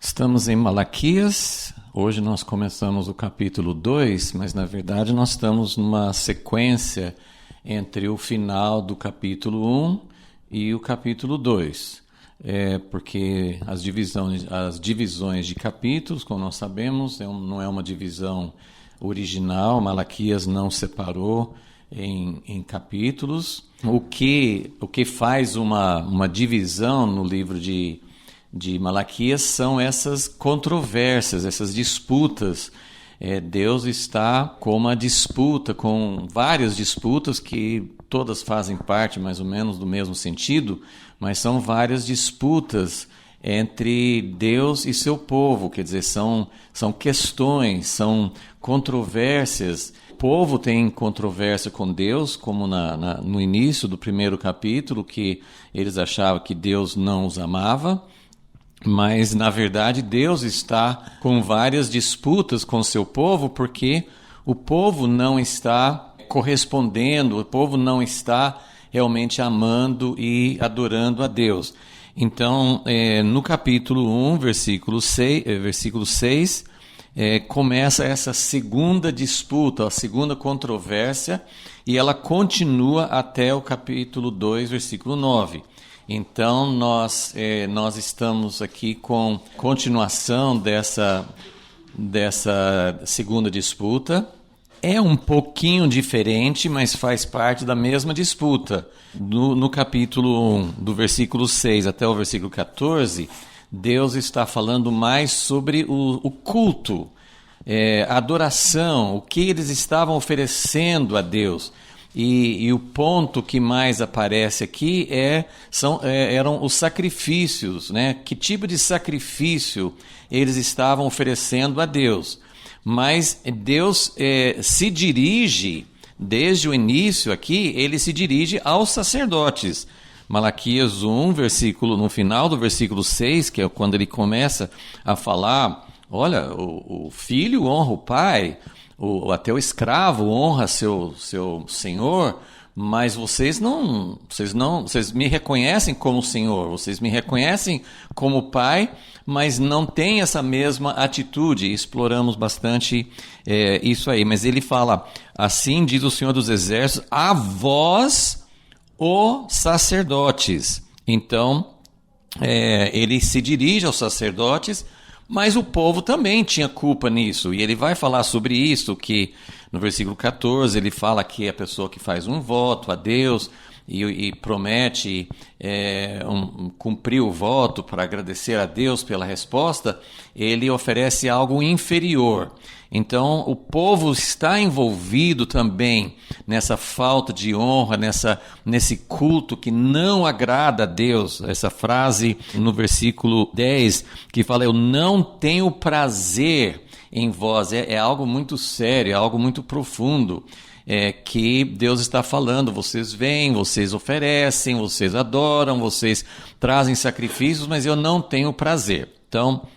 Estamos em Malaquias, hoje nós começamos o capítulo 2, mas na verdade nós estamos numa sequência entre o final do capítulo 1 e o capítulo 2. Porque as divisões de capítulos, como nós sabemos, não é uma divisão original, Malaquias não separou em capítulos. O que faz uma divisão no livro de Malaquias são essas controvérsias, essas disputas. Deus está com uma disputa, com várias disputas que todas fazem parte mais ou menos do mesmo sentido, mas são várias disputas entre Deus e seu povo, quer dizer, são questões, são controvérsias. O povo tem controvérsia com Deus, como no início do primeiro capítulo, que eles achavam que Deus não os amava. Mas, na verdade, Deus está com várias disputas com o seu povo, porque o povo não está correspondendo, o povo não está realmente amando e adorando a Deus. Então, no capítulo 1, versículo 6, começa essa segunda disputa, a segunda controvérsia, e ela continua até o capítulo 2, versículo 9. Então, nós estamos aqui com continuação dessa segunda disputa. É um pouquinho diferente, mas faz parte da mesma disputa. No capítulo 1, do versículo 6 até o versículo 14, Deus está falando mais sobre o culto, a adoração, o que eles estavam oferecendo a Deus. E o ponto que mais aparece aqui eram os sacrifícios, né? Que tipo de sacrifício eles estavam oferecendo a Deus. Mas Deus se dirige, desde o início aqui, ele se dirige aos sacerdotes. Malaquias 1, no final do versículo 6, que é quando ele começa a falar, olha, o filho honra o pai, até o escravo honra seu senhor, mas vocês me reconhecem como senhor, vocês me reconhecem como pai, mas não têm essa mesma atitude. Exploramos bastante isso aí, mas ele fala, assim diz o Senhor dos Exércitos, a vós, ó sacerdotes. Então, ele se dirige aos sacerdotes, mas o povo também tinha culpa nisso, e ele vai falar sobre isso, que no versículo 14 ele fala que a pessoa que faz um voto a Deus e promete cumprir o voto para agradecer a Deus pela resposta, ele oferece algo inferior. Então o povo está envolvido também nessa falta de honra, nesse culto que não agrada a Deus. Essa frase no versículo 10 que fala, eu não tenho prazer em vós, é algo muito sério, é algo muito profundo, que Deus está falando. Vocês vêm, vocês oferecem, vocês adoram, vocês trazem sacrifícios, mas eu não tenho prazer. Então,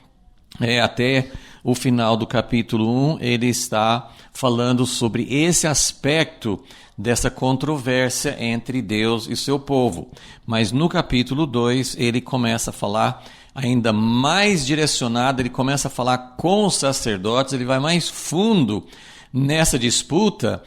até o final do capítulo 1, ele está falando sobre esse aspecto dessa controvérsia entre Deus e seu povo. Mas no capítulo 2, ele começa a falar ainda mais direcionado, ele começa a falar com os sacerdotes, ele vai mais fundo nessa disputa,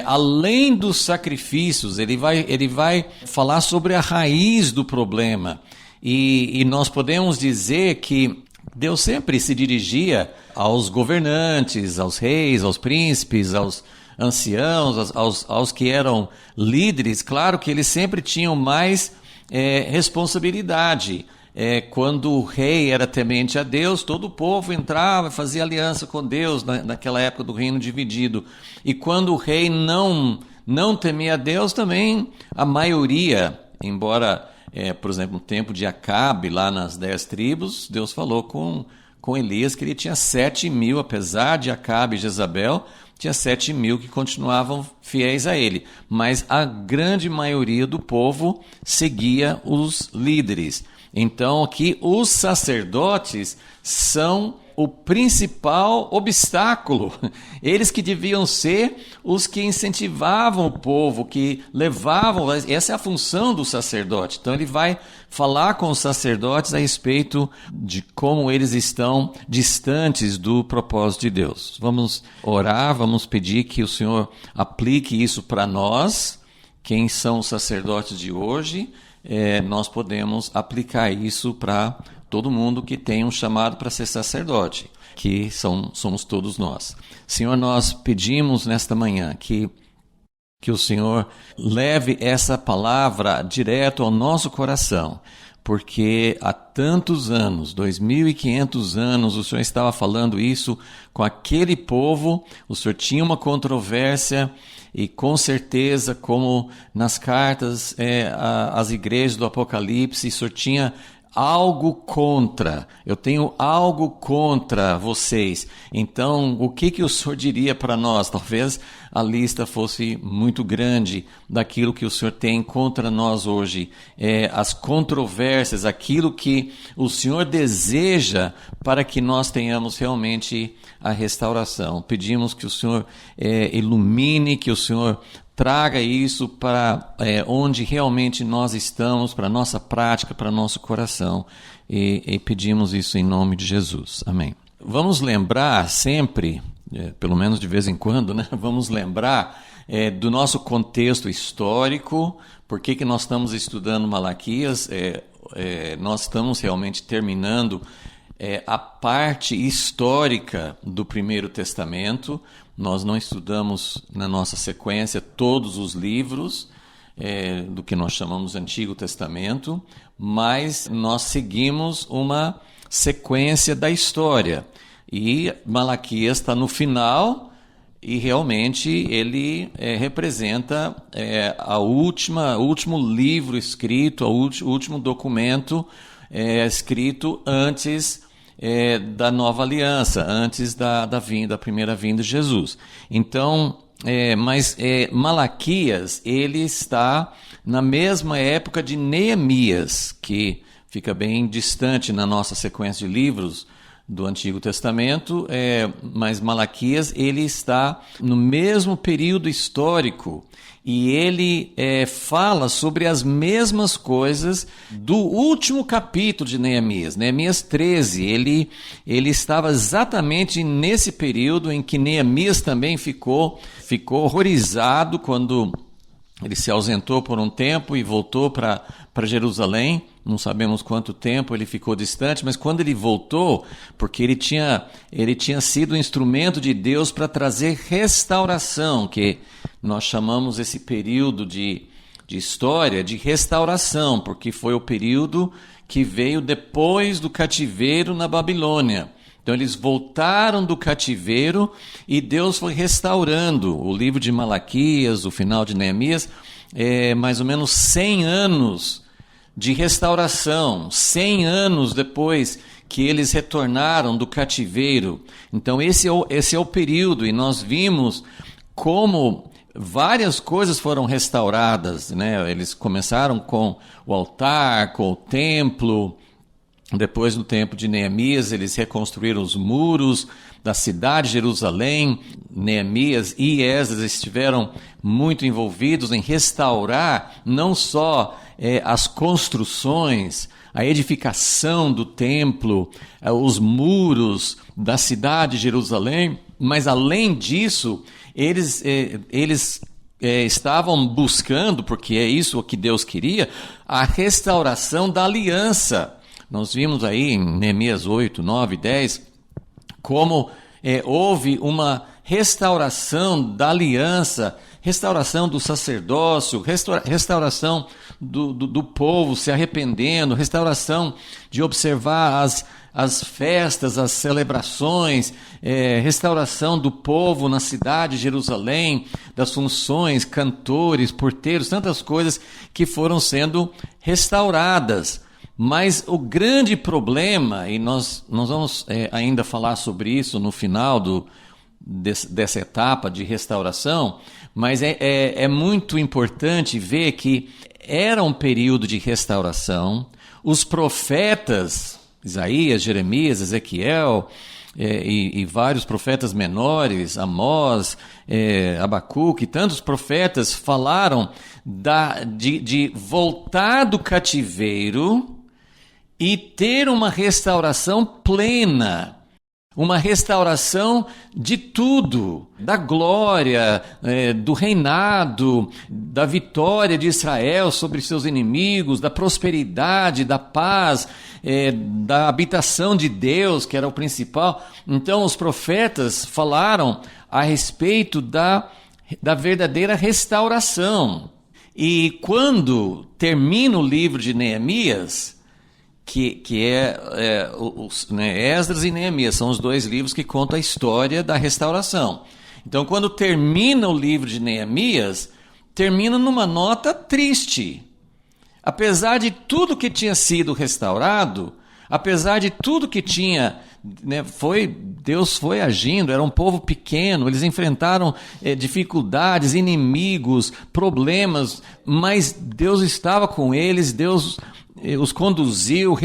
além dos sacrifícios, ele vai falar sobre a raiz do problema. E nós podemos dizer que Deus sempre se dirigia aos governantes, aos reis, aos príncipes, aos anciãos, aos que eram líderes. Claro que eles sempre tinham mais responsabilidade. Quando o rei era temente a Deus, todo o povo entrava e fazia aliança com Deus, naquela época do reino dividido. E quando o rei não temia a Deus, também a maioria, embora... por exemplo, no tempo de Acabe, lá nas 10 tribos, Deus falou com Elias que ele tinha 7.000, apesar de Acabe e Jezabel, tinha 7.000 que continuavam fiéis a ele. Mas a grande maioria do povo seguia os líderes. Então, aqui, os sacerdotes são o principal obstáculo. Eles que deviam ser os que incentivavam o povo, que levavam. Essa é a função do sacerdote. Então ele vai falar com os sacerdotes a respeito de como eles estão distantes do propósito de Deus. Vamos orar, vamos pedir que o Senhor aplique isso para nós. Quem são os sacerdotes de hoje? Nós podemos aplicar isso para todo mundo que tem um chamado para ser sacerdote, que somos todos nós. Senhor, nós pedimos nesta manhã que o Senhor leve essa palavra direto ao nosso coração, porque há tantos anos, 2.500 anos, o Senhor estava falando isso com aquele povo, o Senhor tinha uma controvérsia, e com certeza, como nas cartas às igrejas do Apocalipse, o Senhor tinha algo contra, eu tenho algo contra vocês. Então, o que o Senhor diria para nós? Talvez a lista fosse muito grande daquilo que o Senhor tem contra nós hoje. As controvérsias, aquilo que o Senhor deseja para que nós tenhamos realmente a restauração. Pedimos que o Senhor ilumine, que o Senhor traga isso para onde realmente nós estamos, para a nossa prática, para o nosso coração. E pedimos isso em nome de Jesus. Amém. Vamos lembrar sempre, pelo menos de vez em quando, né? Vamos lembrar do nosso contexto histórico. Por que nós estamos estudando Malaquias? Nós estamos realmente terminando a parte histórica do Primeiro Testamento. Nós não estudamos na nossa sequência todos os livros do que nós chamamos Antigo Testamento, mas nós seguimos uma sequência da história. E Malaquias está no final e realmente ele representa o último livro escrito, o último documento escrito antes da nova aliança, antes da primeira vinda de Jesus. Então, mas Malaquias, ele está na mesma época de Neemias, que fica bem distante na nossa sequência de livros do Antigo Testamento, mas Malaquias, ele está no mesmo período histórico. E ele fala sobre as mesmas coisas do último capítulo de Neemias, Neemias 13. Ele estava exatamente nesse período em que Neemias também ficou horrorizado quando ele se ausentou por um tempo e voltou para Jerusalém. Não sabemos quanto tempo ele ficou distante, mas quando ele voltou, porque ele tinha sido um instrumento de Deus para trazer restauração, que nós chamamos esse período de história de restauração, porque foi o período que veio depois do cativeiro na Babilônia. Então eles voltaram do cativeiro e Deus foi restaurando. O livro de Malaquias, o final de Neemias, mais ou menos 100 anos de restauração, 100 anos depois que eles retornaram do cativeiro. Então esse é o período, e nós vimos como várias coisas foram restauradas, né? Eles começaram com o altar, com o templo. Depois, no tempo de Neemias, eles reconstruíram os muros da cidade de Jerusalém. Neemias e Esdras estiveram muito envolvidos em restaurar não só as construções, a edificação do templo, os muros da cidade de Jerusalém, mas além disso, eles estavam buscando, porque é isso o que Deus queria, a restauração da aliança. Nós vimos aí em Neemias 8, 9, 10, como houve uma restauração da aliança, restauração do sacerdócio, restauração do povo se arrependendo, restauração de observar as festas, as celebrações, restauração do povo na cidade de Jerusalém, das funções, cantores, porteiros, tantas coisas que foram sendo restauradas. Mas o grande problema, e nós vamos ainda falar sobre isso no final dessa etapa de restauração, mas é muito importante ver que era um período de restauração. Os profetas, Isaías, Jeremias, Ezequiel, e vários profetas menores, Amós, Abacuque, tantos profetas falaram de voltar do cativeiro e ter uma restauração plena. Uma restauração de tudo, da glória, do reinado, da vitória de Israel sobre seus inimigos, da prosperidade, da paz, da habitação de Deus, que era o principal. Então os profetas falaram a respeito da verdadeira restauração. E quando termina o livro de Neemias, que Esdras e Neemias são os dois livros que contam a história da restauração. Então, quando termina o livro de Neemias, termina numa nota triste. Apesar de tudo que tinha sido restaurado, apesar de tudo que tinha, Deus foi agindo, era um povo pequeno, eles enfrentaram dificuldades, inimigos, problemas, mas Deus estava com eles, Deus os conduziu,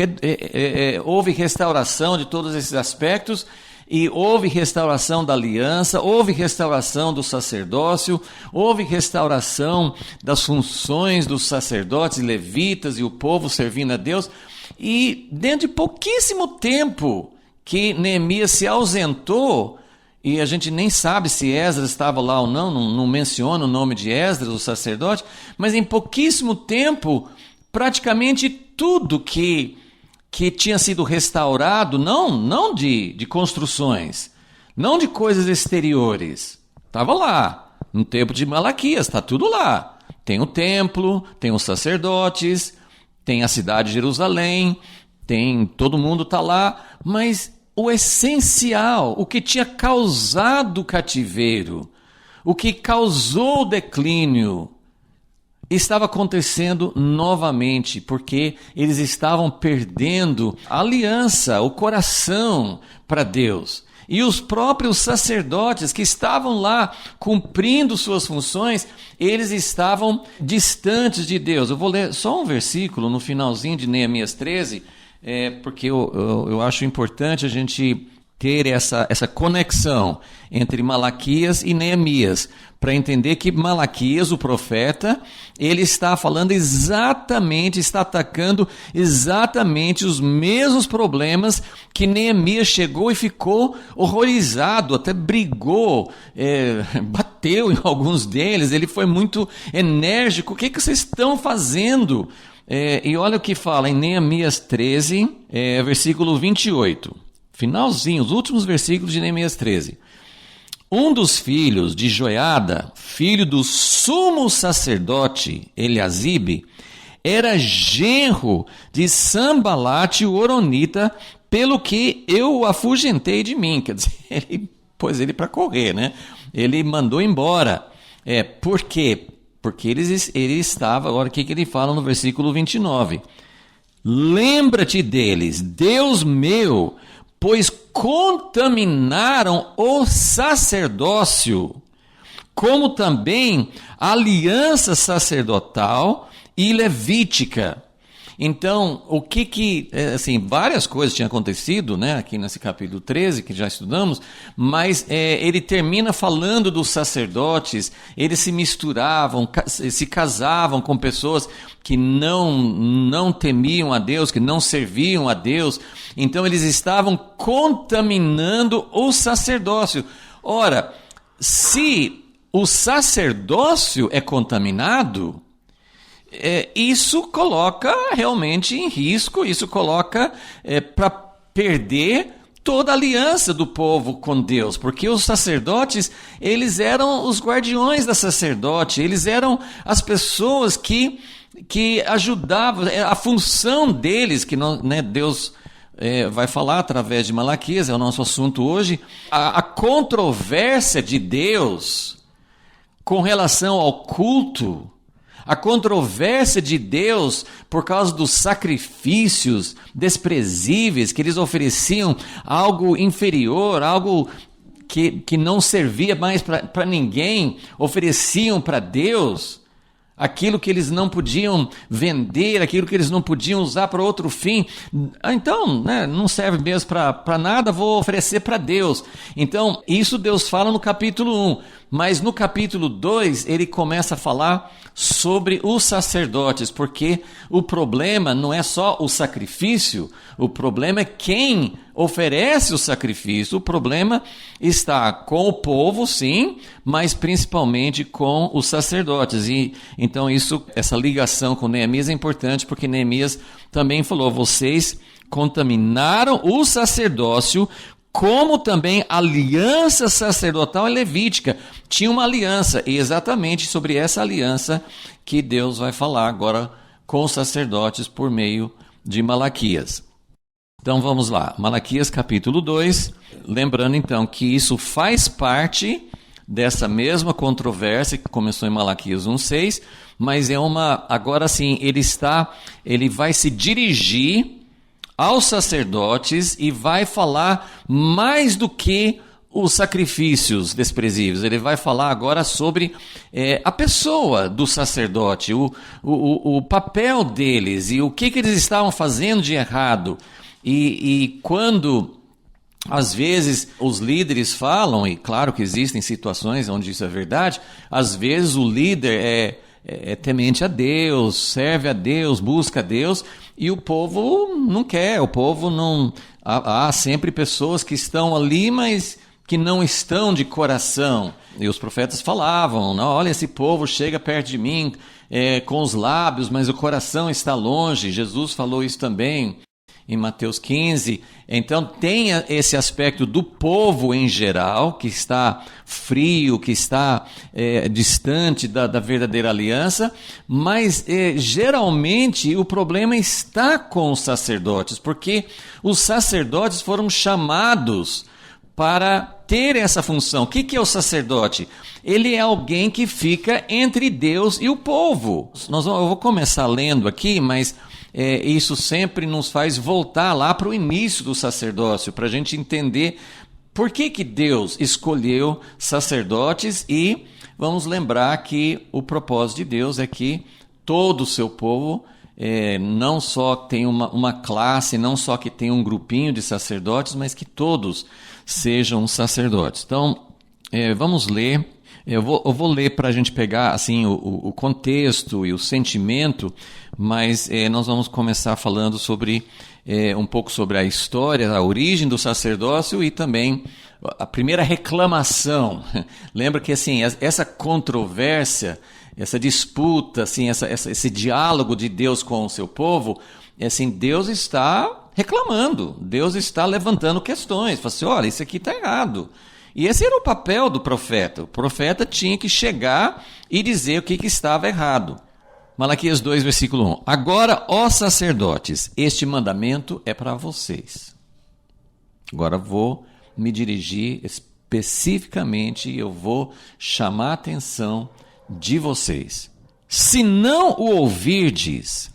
houve restauração de todos esses aspectos, e houve restauração da aliança, houve restauração do sacerdócio, houve restauração das funções dos sacerdotes e levitas e o povo servindo a Deus, e dentro de pouquíssimo tempo que Neemias se ausentou, e a gente nem sabe se Esdras estava lá ou não menciona o nome de Esdras, o sacerdote, mas em pouquíssimo tempo, praticamente tudo que tinha sido restaurado, não de construções, não de coisas exteriores, estava lá, no tempo de Malaquias, está tudo lá. Tem o templo, tem os sacerdotes, tem a cidade de Jerusalém, todo mundo está lá, mas o essencial, o que tinha causado o cativeiro, o que causou o declínio, estava acontecendo novamente, porque eles estavam perdendo a aliança, o coração para Deus. E os próprios sacerdotes que estavam lá cumprindo suas funções, eles estavam distantes de Deus. Eu vou ler só um versículo no finalzinho de Neemias 13, porque eu acho importante a gente ter essa conexão entre Malaquias e Neemias, para entender que Malaquias, o profeta, ele está falando exatamente, está atacando exatamente os mesmos problemas que Neemias chegou e ficou horrorizado, até brigou, bateu em alguns deles, ele foi muito enérgico. O que vocês estão fazendo? E olha o que fala em Neemias 13, versículo 28. Finalzinho, os últimos versículos de Neemias 13. Um dos filhos de Joiada, filho do sumo sacerdote Eliasibe, era genro de Sambalate o Horonita, pelo que eu o afugentei de mim. Quer dizer, ele pôs ele para correr, né? Ele mandou embora. Por quê? Porque ele estava, agora o que ele fala no versículo 29? Lembra-te deles, Deus meu, pois contaminaram o sacerdócio, como também a aliança sacerdotal e levítica. Então, várias coisas tinham acontecido, né, aqui nesse capítulo 13, que já estudamos, mas ele termina falando dos sacerdotes, eles se misturavam, se casavam com pessoas que não temiam a Deus, que não serviam a Deus, então eles estavam contaminando o sacerdócio. Ora, se o sacerdócio é contaminado, isso coloca realmente em risco, isso coloca para perder toda a aliança do povo com Deus, porque os sacerdotes, eles eram os guardiões da sacerdote, eles eram as pessoas que ajudavam, a função deles, que não, né, Deus vai falar através de Malaquias, é o nosso assunto hoje, a controvérsia de Deus com relação ao culto, a controvérsia de Deus por causa dos sacrifícios desprezíveis que eles ofereciam, algo inferior, algo que não servia mais para ninguém, ofereciam para Deus. aquilo que eles não podiam vender, aquilo que eles não podiam usar para outro fim. Então, né, não serve mesmo para nada, vou oferecer para Deus. Então, isso Deus fala no capítulo 1. Mas no capítulo 2, ele começa a falar sobre os sacerdotes, porque o problema não é só o sacrifício, o problema é quem oferece o sacrifício. O problema está com o povo, sim, mas principalmente com os sacerdotes. E então essa ligação com Neemias é importante, porque Neemias também falou: vocês contaminaram o sacerdócio, como também a aliança sacerdotal e levítica. Tinha uma aliança, e exatamente sobre essa aliança que Deus vai falar agora com os sacerdotes por meio de Malaquias. Então vamos lá, Malaquias capítulo 2, lembrando então que isso faz parte dessa mesma controvérsia que começou em Malaquias 1:6, mas agora sim, ele vai se dirigir aos sacerdotes e vai falar mais do que os sacrifícios desprezíveis. Ele vai falar agora sobre a pessoa do sacerdote, o papel deles e o que eles estavam fazendo de errado. E quando, às vezes, os líderes falam, e claro que existem situações onde isso é verdade, às vezes o líder é temente a Deus, serve a Deus, busca a Deus, e o povo não quer, o povo não... Há sempre pessoas que estão ali, mas que não estão de coração. E os profetas falavam: não, olha, esse povo chega perto de mim com os lábios, mas o coração está longe. Jesus falou isso também em Mateus 15. Então tem esse aspecto do povo em geral, que está frio, que está distante da verdadeira aliança, mas geralmente o problema está com os sacerdotes, porque os sacerdotes foram chamados para ter essa função. O que é o sacerdote? Ele é alguém que fica entre Deus e o povo. Eu vou começar lendo aqui, mas isso sempre nos faz voltar lá para o início do sacerdócio, para a gente entender por que Deus escolheu sacerdotes. E vamos lembrar que o propósito de Deus é que todo o seu povo não só tem uma classe, não só que tem um grupinho de sacerdotes, mas que todos sejam sacerdotes. Então, vamos ler. Eu vou ler para a gente pegar assim, o contexto e o sentimento, mas nós vamos começar falando sobre um pouco sobre a história, a origem do sacerdócio e também a primeira reclamação. Lembra que assim, essa controvérsia, essa disputa, assim, esse diálogo de Deus com o seu povo, assim, Deus está reclamando, Deus está levantando questões, fala assim: olha, isso aqui está errado. E esse era o papel do profeta. O profeta tinha que chegar e dizer o que estava errado. Malaquias 2, versículo 1. Agora, ó sacerdotes, este mandamento é para vocês. Agora vou me dirigir especificamente, eu vou chamar a atenção de vocês. Se não o ouvirdes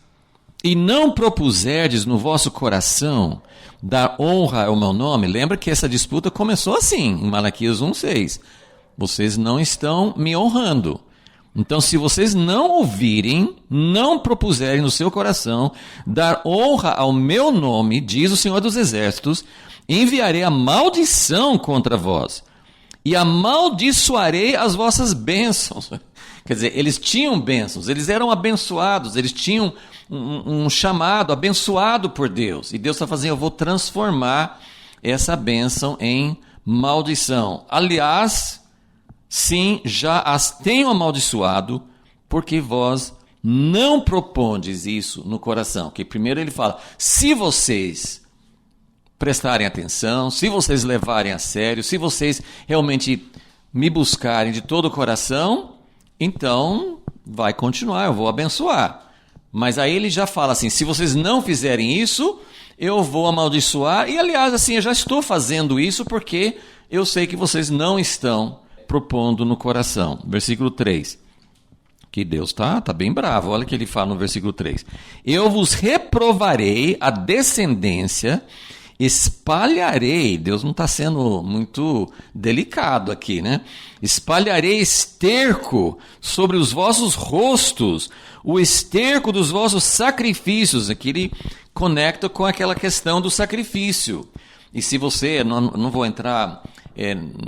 e não propuserdes no vosso coração dar honra ao meu nome, lembra que essa disputa começou assim, em Malaquias 1:6. Vocês não estão me honrando. Então, se vocês não ouvirem, não propuserem no seu coração dar honra ao meu nome, diz o Senhor dos Exércitos, enviarei a maldição contra vós e amaldiçoarei as vossas bênçãos. Quer dizer, eles tinham bênçãos, eles eram abençoados, eles tinham um chamado abençoado por Deus. E Deus está fazendo: eu vou transformar essa bênção em maldição. Aliás, sim, já as tenho amaldiçoado, porque vós não propondes isso no coração. Que primeiro ele fala: se vocês prestarem atenção, se vocês levarem a sério, se vocês realmente me buscarem de todo o coração, então vai continuar, eu vou abençoar. Mas aí ele já fala assim: se vocês não fizerem isso, eu vou amaldiçoar. E aliás, assim, eu já estou fazendo isso porque eu sei que vocês não estão propondo no coração. Versículo 3. Que Deus tá bem bravo. Olha o que ele fala no versículo 3. Eu vos reprovarei a descendência espalharei, Deus não está sendo muito delicado aqui, né? Espalharei esterco sobre os vossos rostos, o esterco dos vossos sacrifícios. Aqui ele conecta com aquela questão do sacrifício. E se você, não vou entrar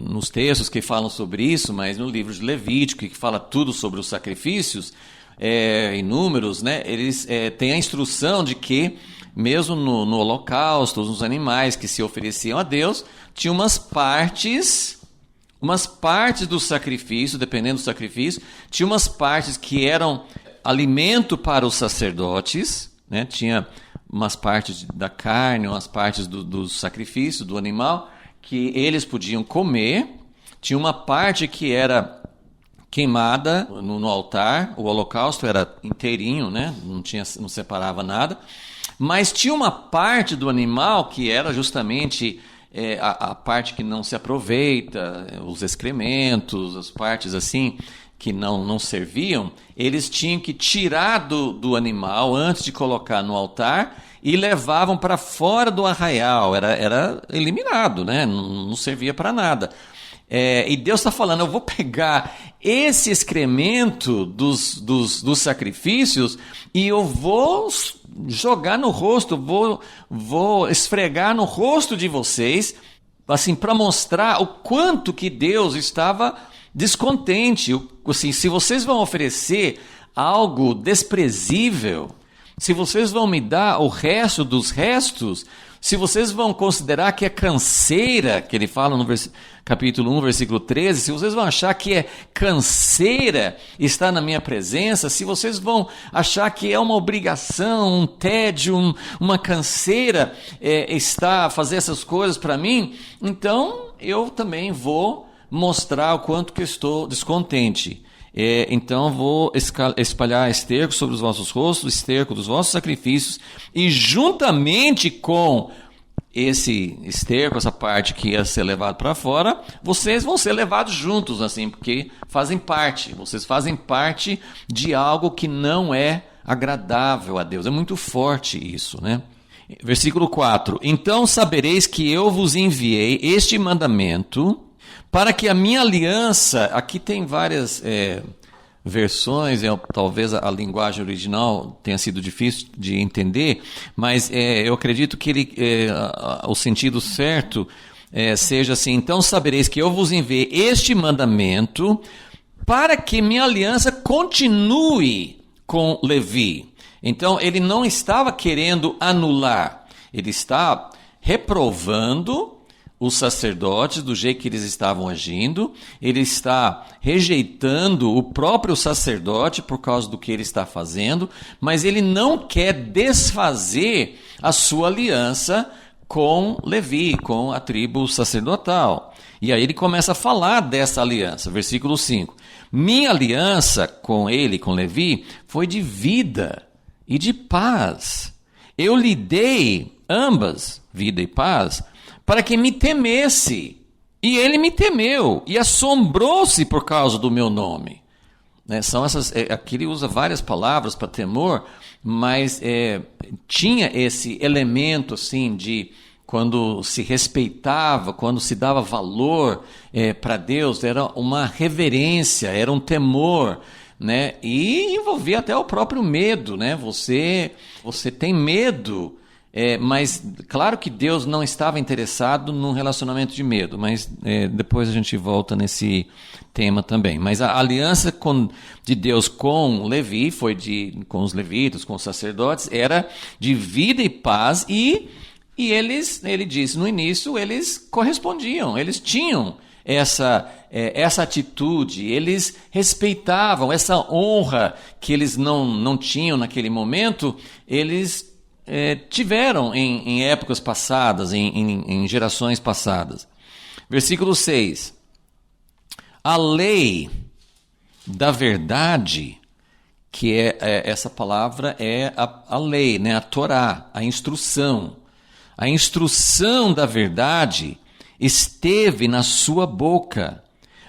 nos textos que falam sobre isso, mas no livro de Levítico, que fala tudo sobre os sacrifícios, em Números, né, eles têm a instrução de que, mesmo no holocausto, nos animais que se ofereciam a Deus, tinha umas partes do sacrifício, dependendo do sacrifício, tinha umas partes que eram alimento para os sacerdotes, né, tinha umas partes da carne, umas partes do sacrifício, do animal, que eles podiam comer. Tinha uma parte que era queimada no altar, o holocausto era inteirinho, né? Não separava nada. Mas tinha uma parte do animal que era justamente a parte que não se aproveita, os excrementos, as partes assim que não serviam, eles tinham que tirar do animal antes de colocar no altar e levavam para fora do arraial, era eliminado, né? Não servia para nada. E Deus está falando, eu vou pegar esse excremento dos sacrifícios e eu vou jogar no rosto, vou esfregar no rosto de vocês, assim, para mostrar o quanto que Deus estava descontente. Assim, se vocês vão oferecer algo desprezível, se vocês vão me dar o resto dos restos, se vocês vão considerar que é canseira, que ele fala no capítulo 1, versículo 13, se vocês vão achar que é canseira estar na minha presença, se vocês vão achar que é uma obrigação, um tédio, uma canseira fazer essas coisas para mim, então eu também vou mostrar o quanto que eu estou descontente. Então vou espalhar esterco sobre os vossos rostos, esterco dos vossos sacrifícios, e juntamente com esse esterco, essa parte que ia ser levado para fora, vocês vão ser levados juntos, assim, porque vocês fazem parte de algo que não é agradável a Deus. É muito forte isso, né? Versículo 4: Então sabereis que eu vos enviei este mandamento, para que a minha aliança, aqui tem várias versões, talvez a linguagem original tenha sido difícil de entender, mas eu acredito que o sentido certo seja assim: então sabereis que eu vos enviei este mandamento, para que minha aliança continue com Levi. Então ele não estava querendo anular, ele está reprovando os sacerdotes do jeito que eles estavam agindo, ele está rejeitando o próprio sacerdote por causa do que ele está fazendo, mas ele não quer desfazer a sua aliança com Levi, com a tribo sacerdotal. E aí ele começa a falar dessa aliança, versículo 5. Minha aliança com ele, com Levi, foi de vida e de paz. Eu lhe dei ambas, vida e paz, para que me temesse. E ele me temeu e assombrou-se por causa do meu nome. São essas, aqui ele usa várias palavras para temor, mas tinha esse elemento assim de quando se respeitava, quando se dava valor para Deus, era uma reverência, era um temor, né? E envolvia até o próprio medo, né? Você tem medo. Mas claro que Deus não estava interessado num relacionamento de medo, mas depois a gente volta nesse tema também. Mas a aliança de Deus com Levi, com os levitas, com os sacerdotes, era de vida e paz, e ele disse no início, eles correspondiam, eles tinham essa atitude, eles respeitavam essa honra que eles não tinham naquele momento, eles tiveram em épocas passadas, em gerações passadas. Versículo 6. A lei da verdade, que essa palavra é a lei, né? A Torá, a instrução. A instrução da verdade esteve na sua boca.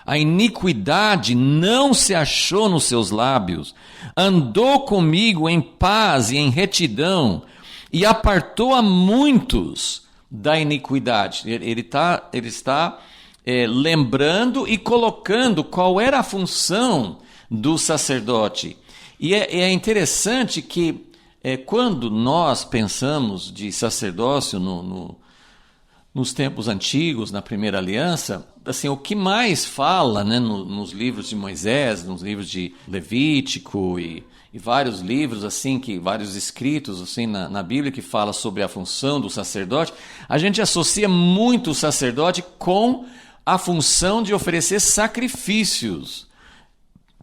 A iniquidade não se achou nos seus lábios. Andou comigo em paz e em retidão, e apartou a muitos da iniquidade. Ele está lembrando e colocando qual era a função do sacerdote. E é interessante que quando nós pensamos de sacerdócio nos tempos antigos, na primeira aliança, assim, o que mais fala, né, nos livros de Moisés, nos livros de Levítico e vários livros, assim, vários escritos assim, na Bíblia que fala sobre a função do sacerdote, a gente associa muito o sacerdote com a função de oferecer sacrifícios.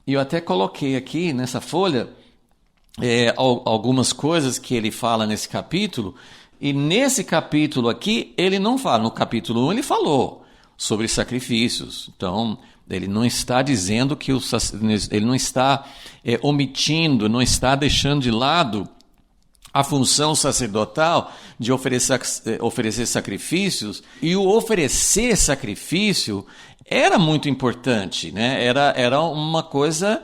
E eu até coloquei aqui nessa folha algumas coisas que ele fala nesse capítulo, e nesse capítulo aqui ele não fala. No capítulo 1 ele falou sobre sacrifícios. Então ele não está dizendo que ele não está omitindo, não está deixando de lado a função sacerdotal de oferecer sacrifícios. E o oferecer sacrifício era muito importante, né? Era uma coisa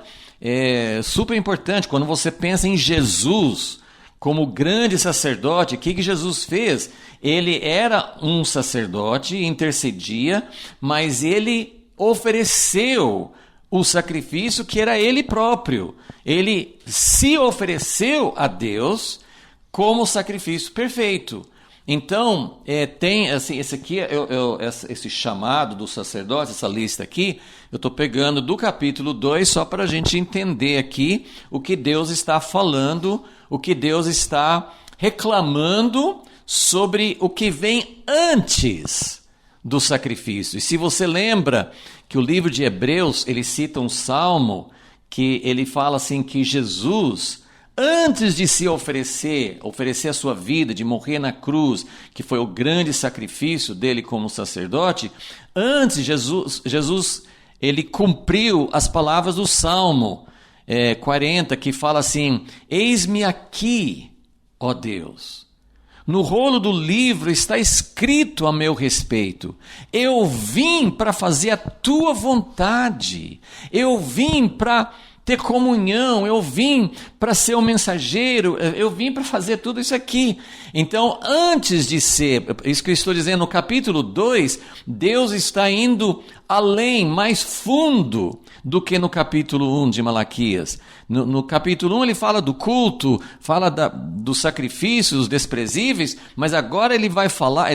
super importante. Quando você pensa em Jesus como grande sacerdote, o que Jesus fez? Ele era um sacerdote, intercedia, mas ele ofereceu o sacrifício que era ele próprio. Ele se ofereceu a Deus como sacrifício perfeito. Então, tem assim, esse chamado do sacerdote, essa lista aqui, eu estou pegando do capítulo 2 só para a gente entender aqui o que Deus está falando, o que Deus está reclamando sobre o que vem antes do sacrifício. E se você lembra que o livro de Hebreus, ele cita um salmo que ele fala assim que Jesus, antes de se oferecer a sua vida, de morrer na cruz, que foi o grande sacrifício dele como sacerdote, antes Jesus ele cumpriu as palavras do Salmo 40, que fala assim: eis-me aqui, ó Deus. No rolo do livro está escrito a meu respeito. Eu vim para fazer a tua vontade. Eu vim para ter comunhão, eu vim para ser um mensageiro, eu vim para fazer tudo isso aqui. Então, antes de ser, isso que eu estou dizendo, no capítulo 2, Deus está indo além, mais fundo do que no capítulo 1 de Malaquias. No capítulo 1 ele fala do culto, fala dos sacrifícios desprezíveis, mas agora ele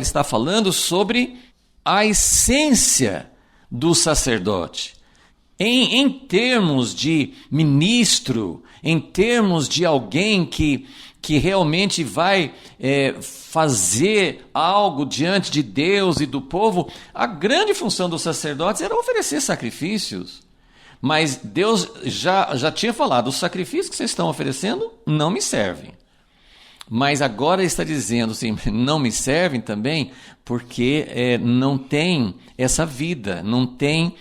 está falando sobre a essência do sacerdote. Em termos de ministro, em termos de alguém que realmente vai fazer algo diante de Deus e do povo, a grande função dos sacerdotes era oferecer sacrifícios. Mas Deus já tinha falado: os sacrifícios que vocês estão oferecendo não me servem. Mas agora ele está dizendo assim, não me servem também porque não tem essa vida, não tem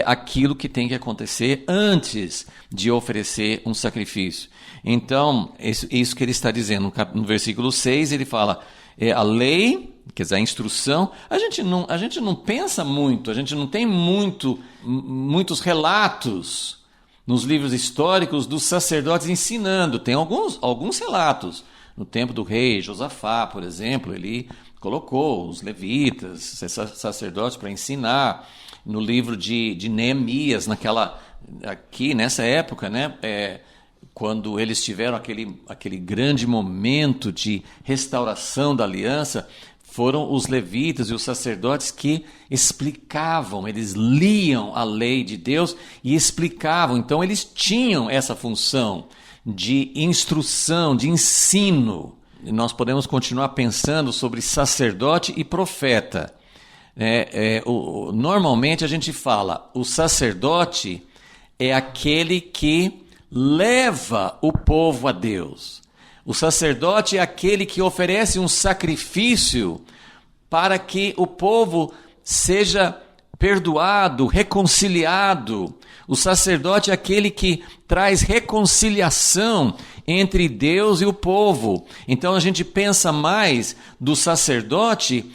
aquilo que tem que acontecer antes de oferecer um sacrifício. Então, isso que ele está dizendo. No versículo 6 ele fala, a lei, quer dizer, a instrução, a gente não pensa muito, a gente não tem muitos relatos nos livros históricos dos sacerdotes ensinando. Tem alguns relatos. No tempo do rei Josafá, por exemplo, ele colocou os levitas, sacerdotes, para ensinar. No livro de Neemias, nessa época, né, quando eles tiveram aquele grande momento de restauração da aliança, foram os levitas e os sacerdotes que explicavam, eles liam a lei de Deus e explicavam. Então eles tinham essa função de instrução, de ensino. Nós podemos continuar pensando sobre sacerdote e profeta. Normalmente a gente fala, o sacerdote é aquele que leva o povo a Deus. O sacerdote é aquele que oferece um sacrifício para que o povo seja perdoado, reconciliado. O sacerdote é aquele que traz reconciliação entre Deus e o povo. Então a gente pensa mais do sacerdote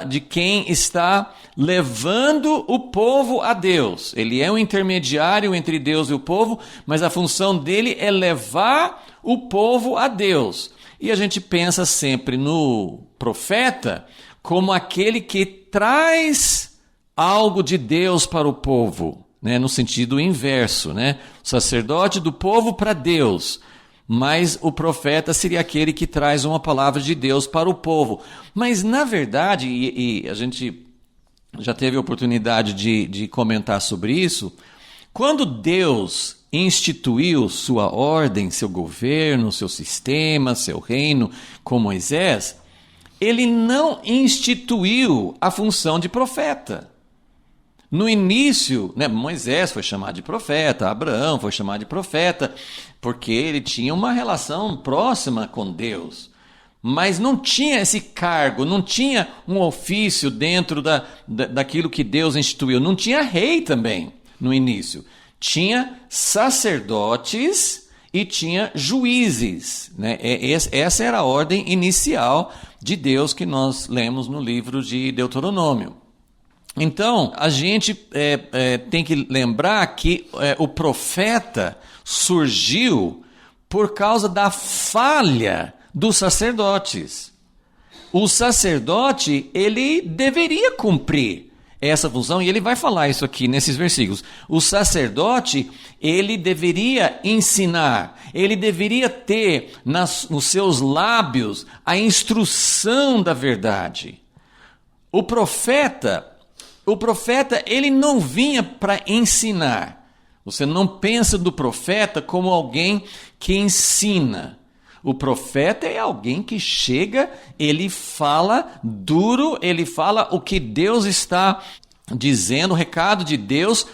de quem está levando o povo a Deus. Ele é um intermediário entre Deus e o povo, mas a função dele é levar o povo a Deus. E a gente pensa sempre no profeta como aquele que traz algo de Deus para o povo, né? No sentido inverso, né? O sacerdote do povo para Deus. Mas o profeta seria aquele que traz uma palavra de Deus para o povo. Mas, na verdade, e a gente já teve a oportunidade de comentar sobre isso, quando Deus instituiu sua ordem, seu governo, seu sistema, seu reino com Moisés, ele não instituiu a função de profeta. No início, né, Moisés foi chamado de profeta, Abraão foi chamado de profeta, porque ele tinha uma relação próxima com Deus. Mas não tinha esse cargo, não tinha um ofício dentro daquilo que Deus instituiu. Não tinha rei também no início. Tinha sacerdotes e tinha juízes, né? Essa era a ordem inicial de Deus que nós lemos no livro de Deuteronômio. Então, a gente tem que lembrar que o profeta surgiu por causa da falha dos sacerdotes. O sacerdote, ele deveria cumprir essa função, e ele vai falar isso aqui nesses versículos. O sacerdote, ele deveria ensinar, ele deveria ter nos seus lábios a instrução da verdade. O profeta, ele não vinha para ensinar. Você não pensa do profeta como alguém que ensina. O profeta é alguém que chega, ele fala duro, ele fala o que Deus está dizendo, o recado de Deus,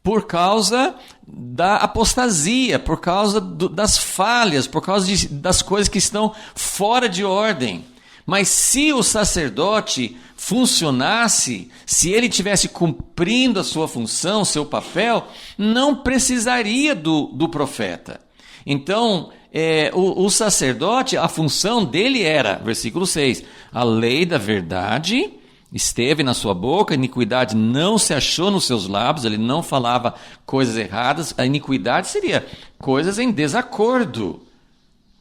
por causa da apostasia, por causa das falhas, por causa das coisas que estão fora de ordem. Mas se o sacerdote funcionasse, se ele estivesse cumprindo a sua função, seu papel, não precisaria do profeta. Então, o sacerdote, a função dele era, versículo 6, a lei da verdade esteve na sua boca, a iniquidade não se achou nos seus lábios, ele não falava coisas erradas, a iniquidade seria coisas em desacordo.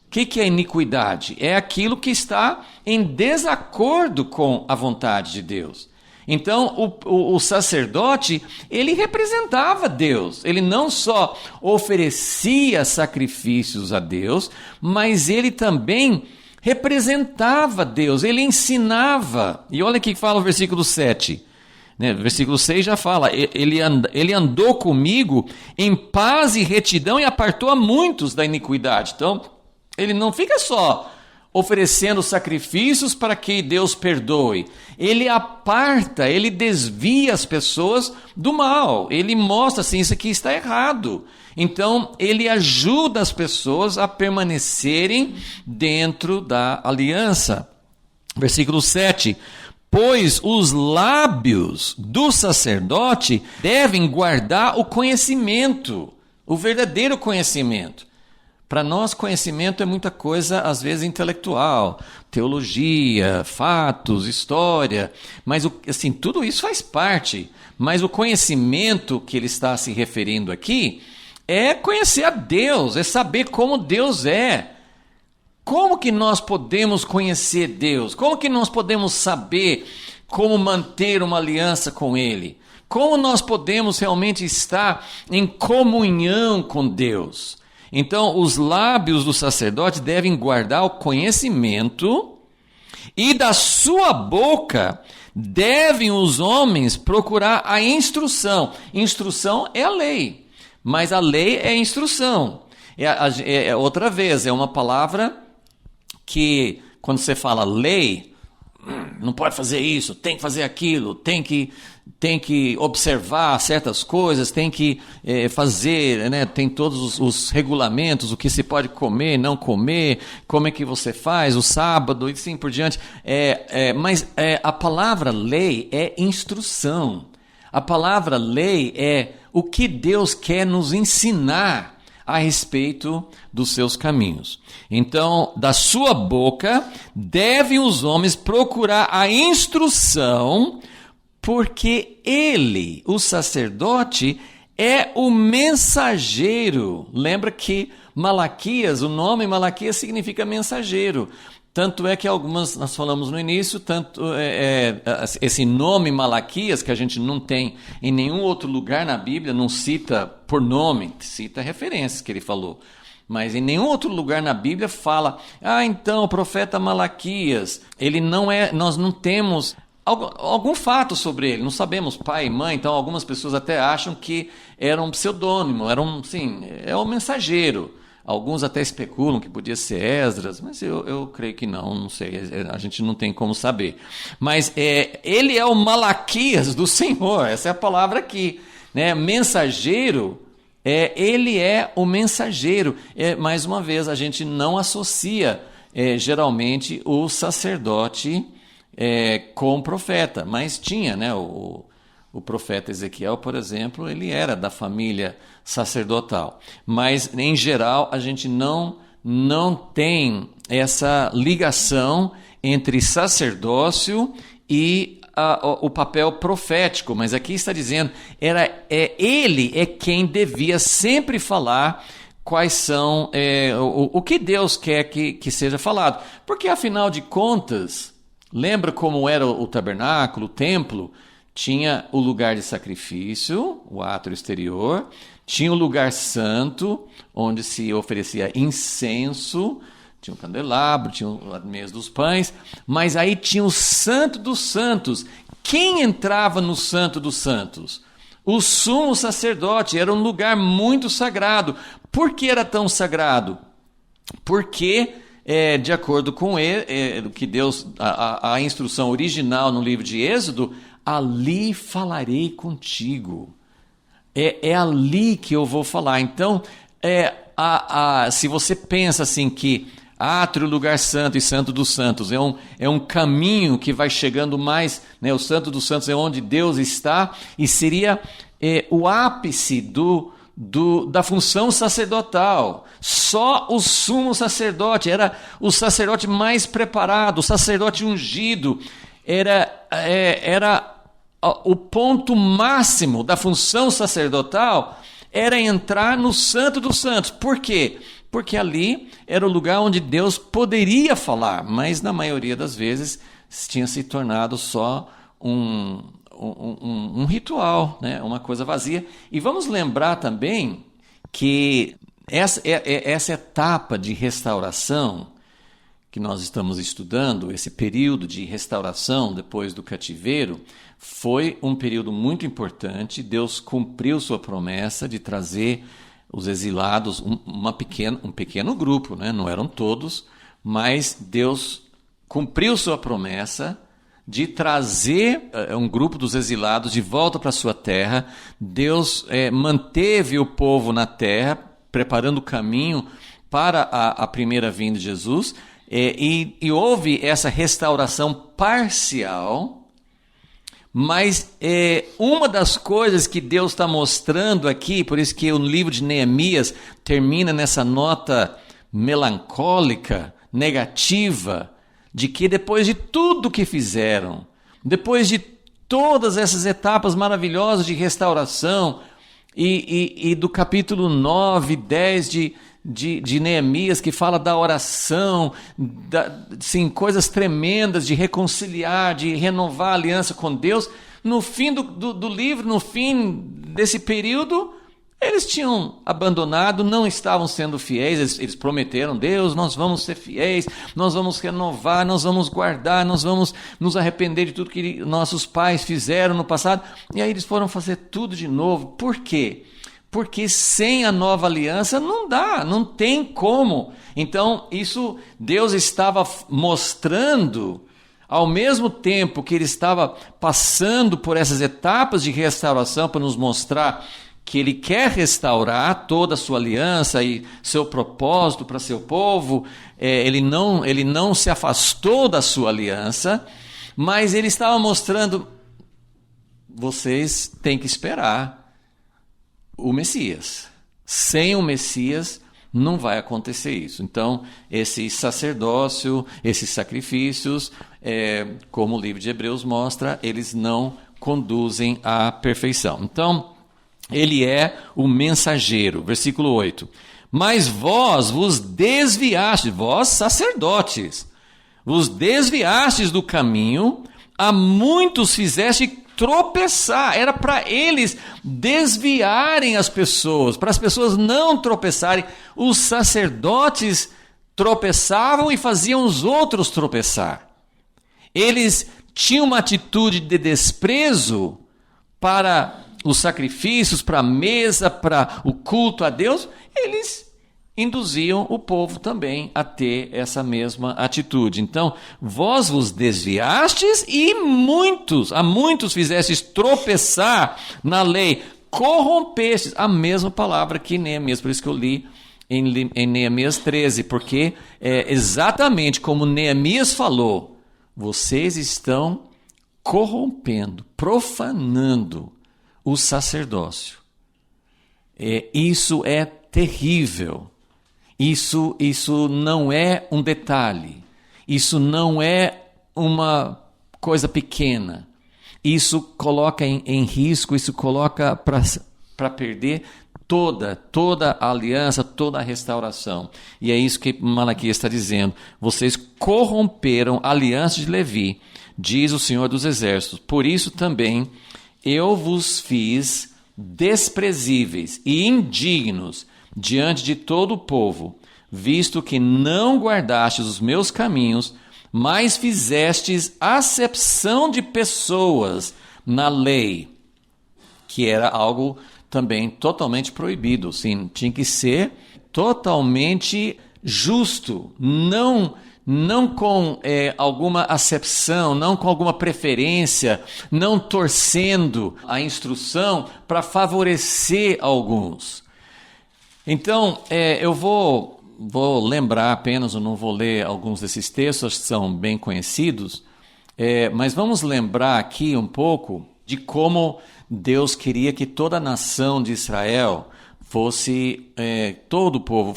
O que é iniquidade? É aquilo que está em desacordo com a vontade de Deus. Então, o sacerdote, ele representava Deus. Ele não só oferecia sacrifícios a Deus, mas ele também representava Deus. Ele ensinava. E olha o que fala o versículo 7. Né? Versículo 6 já fala, ele andou comigo em paz e retidão e apartou a muitos da iniquidade. Então, ele não fica só oferecendo sacrifícios para que Deus perdoe. Ele aparta, ele desvia as pessoas do mal. Ele mostra assim, isso aqui está errado. Então, ele ajuda as pessoas a permanecerem dentro da aliança. Versículo 7. Pois os lábios do sacerdote devem guardar o conhecimento, o verdadeiro conhecimento. Para nós, conhecimento é muita coisa, às vezes, intelectual, teologia, fatos, história, mas assim, tudo isso faz parte. Mas o conhecimento que ele está se referindo aqui é conhecer a Deus, é saber como Deus é. Como que nós podemos conhecer Deus? Como que nós podemos saber como manter uma aliança com Ele? Como nós podemos realmente estar em comunhão com Deus? Então, os lábios do sacerdote devem guardar o conhecimento e da sua boca devem os homens procurar a instrução. Instrução é a lei, mas a lei é instrução. Outra vez, é uma palavra que, quando você fala lei, não pode fazer isso, tem que fazer aquilo, tem que observar certas coisas, tem que fazer, né, tem todos os regulamentos, o que se pode comer, não comer, como é que você faz, o sábado e assim por diante. Mas a palavra lei é instrução. A palavra lei é o que Deus quer nos ensinar a respeito dos seus caminhos. Então, da sua boca devem os homens procurar a instrução, porque ele, o sacerdote, é o mensageiro. Lembra que Malaquias, o nome Malaquias significa mensageiro. Tanto é que algumas, nós falamos no início, esse nome Malaquias, que a gente não tem em nenhum outro lugar na Bíblia, não cita por nome, cita referências que ele falou. Mas em nenhum outro lugar na Bíblia fala, então o profeta Malaquias, ele não é, nós não temos algum fato sobre ele, não sabemos pai e mãe, então algumas pessoas até acham que era um pseudônimo, é um mensageiro. Alguns até especulam que podia ser Esdras, mas eu creio que não sei, a gente não tem como saber. Mas ele é o Malaquias do Senhor, essa é a palavra aqui, né? Mensageiro, ele é o mensageiro. Mais uma vez, a gente não associa geralmente o sacerdote com o profeta, mas tinha, né? O profeta Ezequiel, por exemplo, ele era da família sacerdotal. Mas, em geral, a gente não tem essa ligação entre sacerdócio e o papel profético. Mas aqui está dizendo, ele é quem devia sempre falar quais são, o que Deus quer que seja falado. Porque, afinal de contas, lembra como era o tabernáculo, o templo? Tinha o lugar de sacrifício, o átrio exterior, tinha o lugar santo, onde se oferecia incenso, tinha o candelabro, tinha a mesa dos pães, mas aí tinha o santo dos santos. Quem entrava no santo dos santos? O sumo sacerdote, era um lugar muito sagrado. Por que era tão sagrado? Porque, de acordo com o que Deus, a instrução original no livro de Êxodo, ali falarei contigo. É ali que eu vou falar. Então, se você pensa assim que átrio, lugar santo e santo dos santos é um caminho que vai chegando mais, né? O santo dos santos é onde Deus está e seria o ápice da função sacerdotal. Só o sumo sacerdote era o sacerdote mais preparado, o sacerdote ungido, era o ponto máximo da função sacerdotal, era entrar no Santo dos Santos. Por quê? Porque ali era o lugar onde Deus poderia falar, mas na maioria das vezes tinha se tornado só um ritual, né? Uma coisa vazia. E vamos lembrar também que essa etapa de restauração que nós estamos estudando, esse período de restauração depois do cativeiro, foi um período muito importante. Deus cumpriu sua promessa de trazer os exilados, um pequeno grupo, né? Não eram todos, mas Deus cumpriu sua promessa de trazer um grupo dos exilados de volta para a sua terra. Deus manteve o povo na terra, preparando o caminho para a primeira vinda de Jesus, e houve essa restauração parcial. Mas uma das coisas que Deus está mostrando aqui, por isso que o livro de Neemias termina nessa nota melancólica, negativa, de que depois de tudo que fizeram, depois de todas essas etapas maravilhosas de restauração, e do capítulo 9, 10 de Neemias, que fala da oração, coisas tremendas de reconciliar, de renovar a aliança com Deus, no fim do livro, no fim desse período, eles tinham abandonado, não estavam sendo fiéis. Eles prometeram: Deus, nós vamos ser fiéis, nós vamos renovar, nós vamos guardar, nós vamos nos arrepender de tudo que nossos pais fizeram no passado. E aí eles foram fazer tudo de novo. Por quê? Porque sem a nova aliança não dá, não tem como. Então, isso Deus estava mostrando, ao mesmo tempo que ele estava passando por essas etapas de restauração para nos mostrar que ele quer restaurar toda a sua aliança e seu propósito para seu povo. Ele não se afastou da sua aliança, mas ele estava mostrando: vocês têm que esperar o Messias. Sem o Messias não vai acontecer isso. Então, esse sacerdócio, esses sacrifícios, como o livro de Hebreus mostra, eles não conduzem à perfeição. Então, Ele é o mensageiro. Versículo 8. Mas vós vos desviastes, vós sacerdotes, vos desviastes do caminho, a muitos fizeste tropeçar. Era para eles desviarem as pessoas, para as pessoas não tropeçarem. Os sacerdotes tropeçavam e faziam os outros tropeçar. Eles tinham uma atitude de desprezo para os sacrifícios, para a mesa, para o culto a Deus. Eles induziam o povo também a ter essa mesma atitude. Então, vós vos desviastes e a muitos fizestes tropeçar na lei, corrompestes, a mesma palavra que Neemias, por isso que eu li em Neemias 13, porque é exatamente como Neemias falou, vocês estão corrompendo, profanando o sacerdócio. Isso é terrível. Isso não é um detalhe. Isso não é uma coisa pequena. Isso coloca em risco, isso coloca para perder toda a aliança, toda a restauração. E é isso que Malaquias está dizendo. Vocês corromperam a aliança de Levi, diz o Senhor dos Exércitos. Por isso também eu vos fiz desprezíveis e indignos diante de todo o povo, visto que não guardastes os meus caminhos, mas fizestes acepção de pessoas na lei, que era algo também totalmente proibido. Sim, tinha que ser totalmente justo, não com alguma acepção, não com alguma preferência, não torcendo a instrução para favorecer alguns. Então, eu vou lembrar apenas, eu não vou ler alguns desses textos, que são bem conhecidos, mas vamos lembrar aqui um pouco de como Deus queria que toda a nação de Israel todo o povo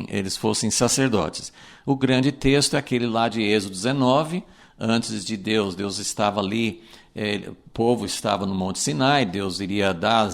eles fossem sacerdotes. O grande texto é aquele lá de Êxodo 19, antes de Deus estava ali, o povo estava no Monte Sinai, Deus iria dar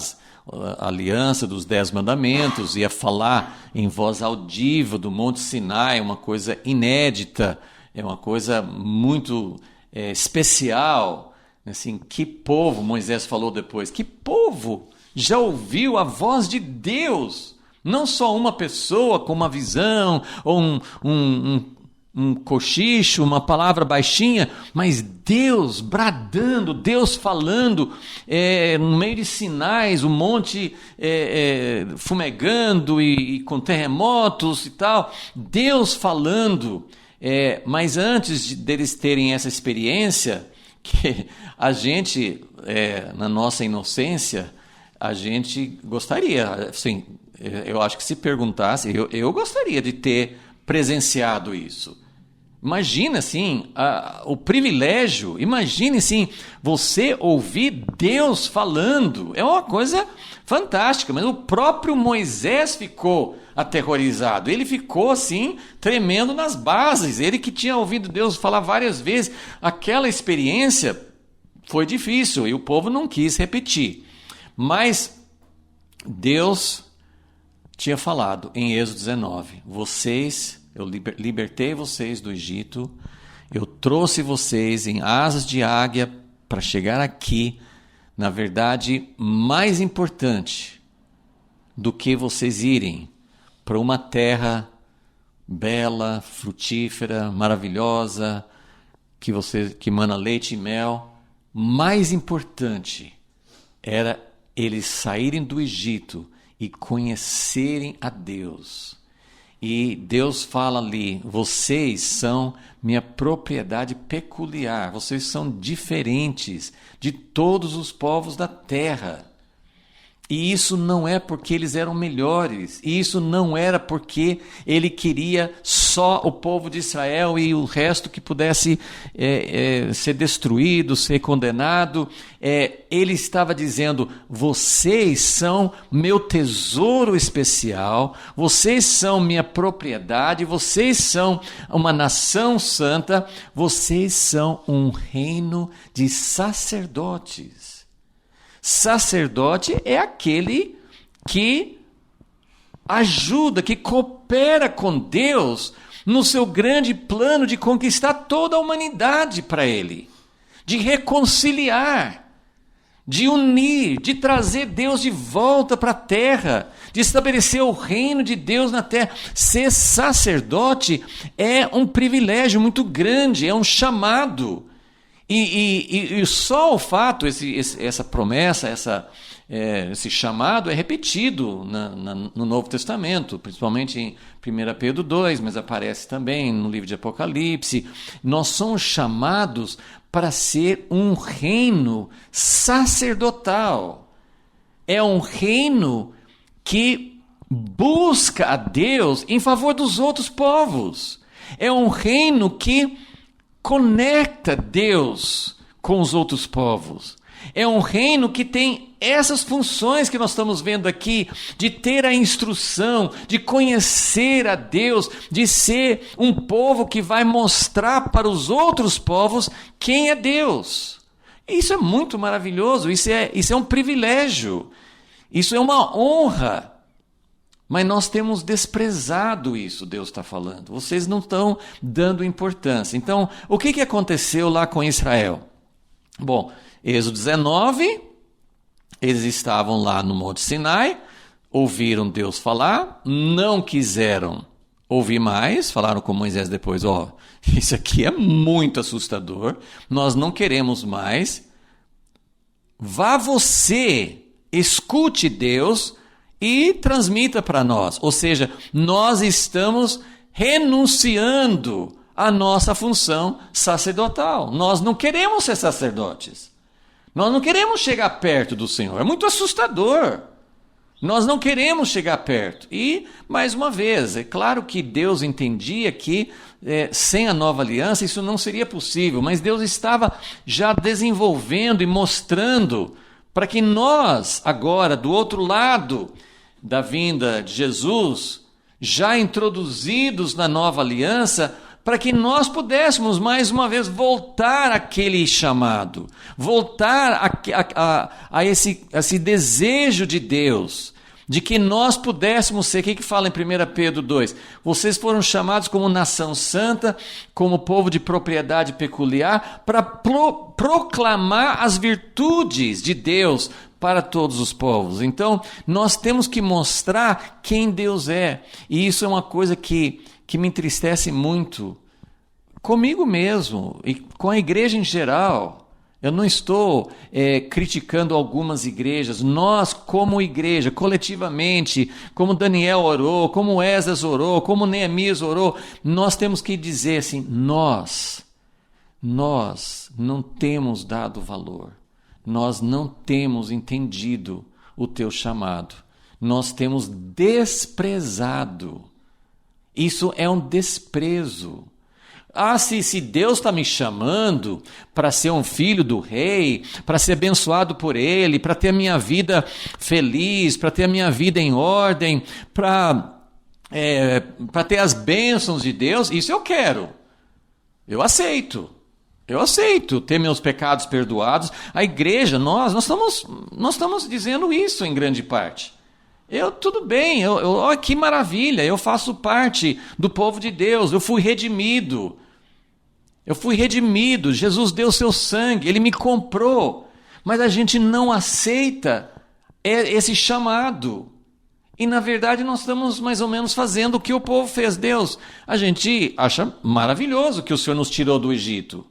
a aliança dos 10 mandamentos, ia falar em voz audível do Monte Sinai, uma coisa inédita, uma coisa muito especial. Assim, que povo, Moisés falou depois, que povo já ouviu a voz de Deus? Não só uma pessoa com uma visão, ou um cochicho, uma palavra baixinha, mas Deus bradando, Deus falando, no meio de sinais, o monte fumegando e com terremotos e tal, Deus falando. Mas antes deles terem essa experiência, que a gente, na nossa inocência, a gente gostaria, assim, eu acho que se perguntasse, eu gostaria de ter presenciado isso. Imagina assim, o privilégio, imagine assim, você ouvir Deus falando, é uma coisa fantástica, mas o próprio Moisés ficou aterrorizado, ele ficou assim, tremendo nas bases, ele que tinha ouvido Deus falar várias vezes, aquela experiência foi difícil e o povo não quis repetir, mas Deus tinha falado em Êxodo 19, eu libertei vocês do Egito, eu trouxe vocês em asas de águia para chegar aqui, na verdade, mais importante do que vocês irem para uma terra bela, frutífera, maravilhosa, que mana leite e mel, mais importante era eles saírem do Egito e conhecerem a Deus. E Deus fala ali, vocês são minha propriedade peculiar, vocês são diferentes de todos os povos da terra. E isso não é porque eles eram melhores, e isso não era porque ele queria só o povo de Israel e o resto que pudesse ser destruído, ser condenado. Ele estava dizendo, vocês são meu tesouro especial, vocês são minha propriedade, vocês são uma nação santa, vocês são um reino de sacerdotes. Sacerdote é aquele que ajuda, que coopera com Deus no seu grande plano de conquistar toda a humanidade para Ele, de reconciliar, de unir, de trazer Deus de volta para a terra, de estabelecer o reino de Deus na terra. Ser sacerdote é um privilégio muito grande, é um chamado. E só o fato, essa promessa, esse chamado é repetido no Novo Testamento, principalmente em 1 Pedro 2, mas aparece também no livro de Apocalipse. Nós somos chamados para ser um reino sacerdotal. É um reino que busca a Deus em favor dos outros povos. É um reino que conecta Deus com os outros povos. É um reino que tem essas funções que nós estamos vendo aqui, de ter a instrução, de conhecer a Deus, de ser um povo que vai mostrar para os outros povos quem é Deus. Isso é muito maravilhoso, isso é um privilégio, isso é uma honra. Mas nós temos desprezado isso, Deus está falando. Vocês não estão dando importância. Então, o que aconteceu lá com Israel? Bom, Êxodo 19, eles estavam lá no Monte Sinai, ouviram Deus falar, não quiseram ouvir mais, falaram com Moisés depois, isso aqui é muito assustador, nós não queremos mais. Vá você, escute Deus e transmita para nós. Ou seja, nós estamos renunciando à nossa função sacerdotal. Nós não queremos ser sacerdotes. Nós não queremos chegar perto do Senhor. É muito assustador. Nós não queremos chegar perto. E, mais uma vez, é claro que Deus entendia que sem a nova aliança isso não seria possível. Mas Deus estava já desenvolvendo e mostrando para que nós, agora, do outro lado da vinda de Jesus, já introduzidos na nova aliança, para que nós pudéssemos mais uma vez voltar àquele chamado, voltar a esse desejo de Deus, de que nós pudéssemos ser, o que fala em 1 Pedro 2? Vocês foram chamados como nação santa, como povo de propriedade peculiar, para proclamar as virtudes de Deus para todos os povos. Então, nós temos que mostrar quem Deus é. E isso é uma coisa que me entristece muito comigo mesmo e com a igreja em geral. Eu não estou criticando algumas igrejas. Nós, como igreja, coletivamente, como Daniel orou, como Esdras orou, como Neemias orou, nós temos que dizer assim, nós não temos dado valor. Nós não temos entendido o teu chamado. Nós temos desprezado. Isso é um desprezo. Se Deus está me chamando para ser um filho do rei, para ser abençoado por Ele, para ter a minha vida feliz, para ter a minha vida em ordem, para ter as bênçãos de Deus, isso eu quero. Eu aceito ter meus pecados perdoados. A igreja, nós estamos dizendo isso em grande parte. Tudo bem, que maravilha, eu faço parte do povo de Deus, eu fui redimido, Jesus deu seu sangue, Ele me comprou, mas a gente não aceita esse chamado. E na verdade nós estamos mais ou menos fazendo o que o povo fez. Deus, a gente acha maravilhoso que o Senhor nos tirou do Egito.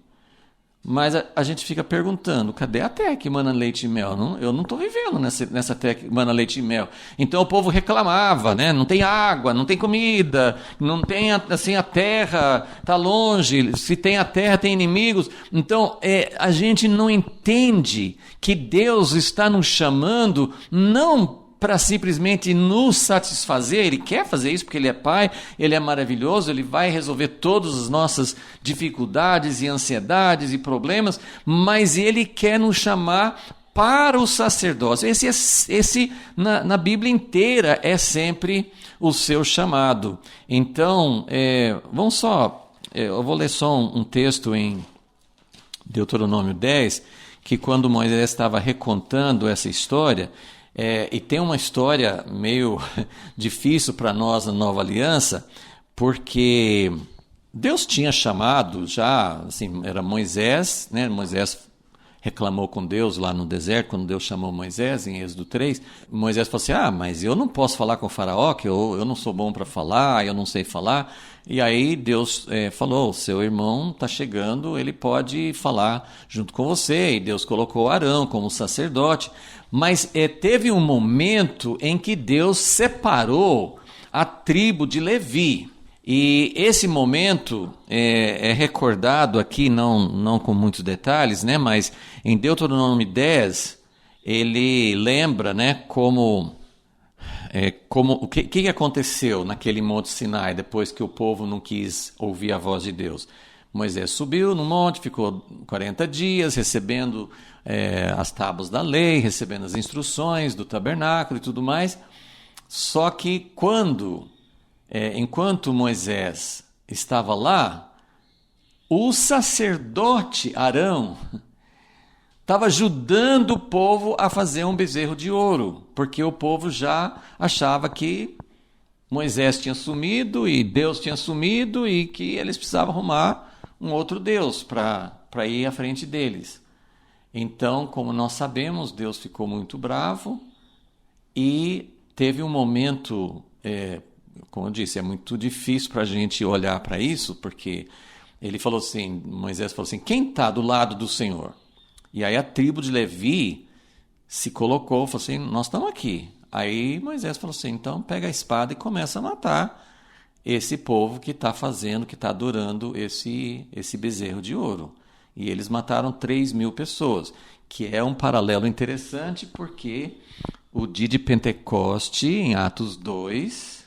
Mas a gente fica perguntando, cadê a terra que mana leite e mel? Eu não estou vivendo nessa terra que mana leite e mel. Então o povo reclamava, né? Não tem água, não tem comida, não tem assim, a terra está longe, se tem a terra tem inimigos. Então a gente não entende que Deus está nos chamando não para simplesmente nos satisfazer. Ele quer fazer isso porque Ele é Pai, Ele é maravilhoso, Ele vai resolver todas as nossas dificuldades e ansiedades e problemas, mas Ele quer nos chamar para o sacerdócio. Esse na Bíblia inteira é sempre o seu chamado. Então, eu vou ler só um texto em Deuteronômio 10, que quando Moisés estava recontando essa história, e tem uma história meio difícil para nós na Nova Aliança, porque Deus tinha chamado já, assim, era Moisés, né? Moisés reclamou com Deus lá no deserto, quando Deus chamou Moisés, em Êxodo 3. Moisés falou assim, mas eu não posso falar com o faraó, que eu não sou bom para falar, eu não sei falar. E aí Deus falou, seu irmão está chegando, ele pode falar junto com você. E Deus colocou Arão como sacerdote. Mas teve um momento em que Deus separou a tribo de Levi. E esse momento é recordado aqui, não com muitos detalhes, né? Mas em Deuteronômio 10, ele lembra, né, o que aconteceu naquele Monte Sinai, depois que o povo não quis ouvir a voz de Deus. Moisés subiu no monte, ficou 40 dias recebendo as tábuas da lei, recebendo as instruções do tabernáculo e tudo mais. Só que enquanto Moisés estava lá, o sacerdote Arão estava ajudando o povo a fazer um bezerro de ouro, porque o povo já achava que Moisés tinha sumido e Deus tinha sumido e que eles precisavam arrumar um outro Deus para ir à frente deles. Então, como nós sabemos, Deus ficou muito bravo e teve um momento... como eu disse, é muito difícil para a gente olhar para isso, porque Moisés falou assim, quem está do lado do Senhor? E aí a tribo de Levi se colocou, falou assim, nós estamos aqui. Aí Moisés falou assim, então pega a espada e começa a matar esse povo que está fazendo, que está adorando esse bezerro de ouro. E eles mataram 3.000 pessoas, que é um paralelo interessante, porque o dia de Pentecoste, em Atos 2...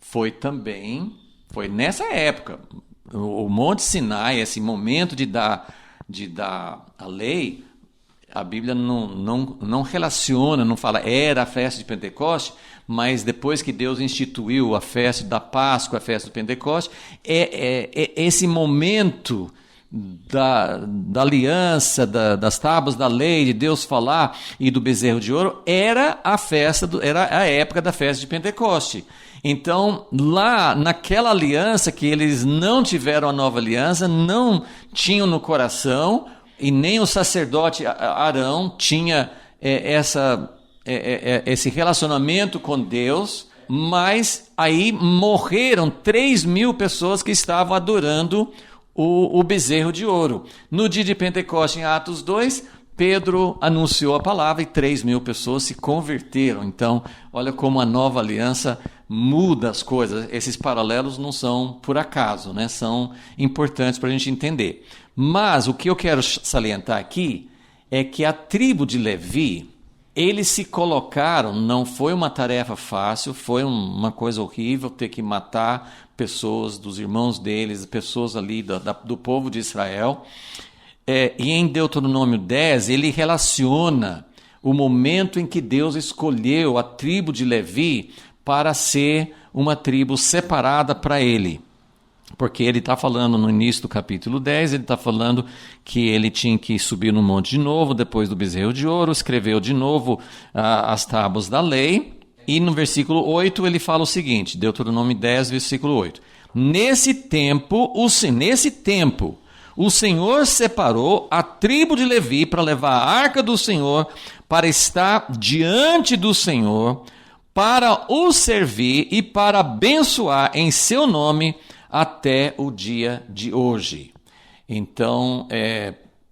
foi nessa época, o Monte Sinai, esse momento de dar a lei, a Bíblia não relaciona, não fala, era a festa de Pentecoste, mas depois que Deus instituiu a festa da Páscoa, a festa do Pentecoste, esse momento da aliança, das tábuas da lei, de Deus falar e do bezerro de ouro, era a época da festa de Pentecoste. Então, lá naquela aliança que eles não tiveram a nova aliança, não tinham no coração, e nem o sacerdote Arão tinha esse relacionamento com Deus, mas aí morreram 3.000 pessoas que estavam adorando o bezerro de ouro. No dia de Pentecoste, em Atos 2, Pedro anunciou a palavra e 3.000 pessoas se converteram. Então, olha como a nova aliança muda as coisas. Esses paralelos não são por acaso, né? São importantes para a gente entender. Mas o que eu quero salientar aqui é que a tribo de Levi, eles se colocaram, não foi uma tarefa fácil, foi uma coisa horrível ter que matar pessoas, dos irmãos deles, pessoas ali do povo de Israel. E em Deuteronômio 10, ele relaciona o momento em que Deus escolheu a tribo de Levi para ser uma tribo separada para ele. Porque ele está falando no início do capítulo 10, ele está falando que ele tinha que subir no monte de novo, depois do bezerro de ouro, escreveu de novo as tábuas da lei. E no versículo 8 ele fala o seguinte, Deuteronômio 10, versículo 8. Nesse tempo, o Senhor separou a tribo de Levi para levar a arca do Senhor, para estar diante do Senhor, para o servir e para abençoar em seu nome até o dia de hoje. Então,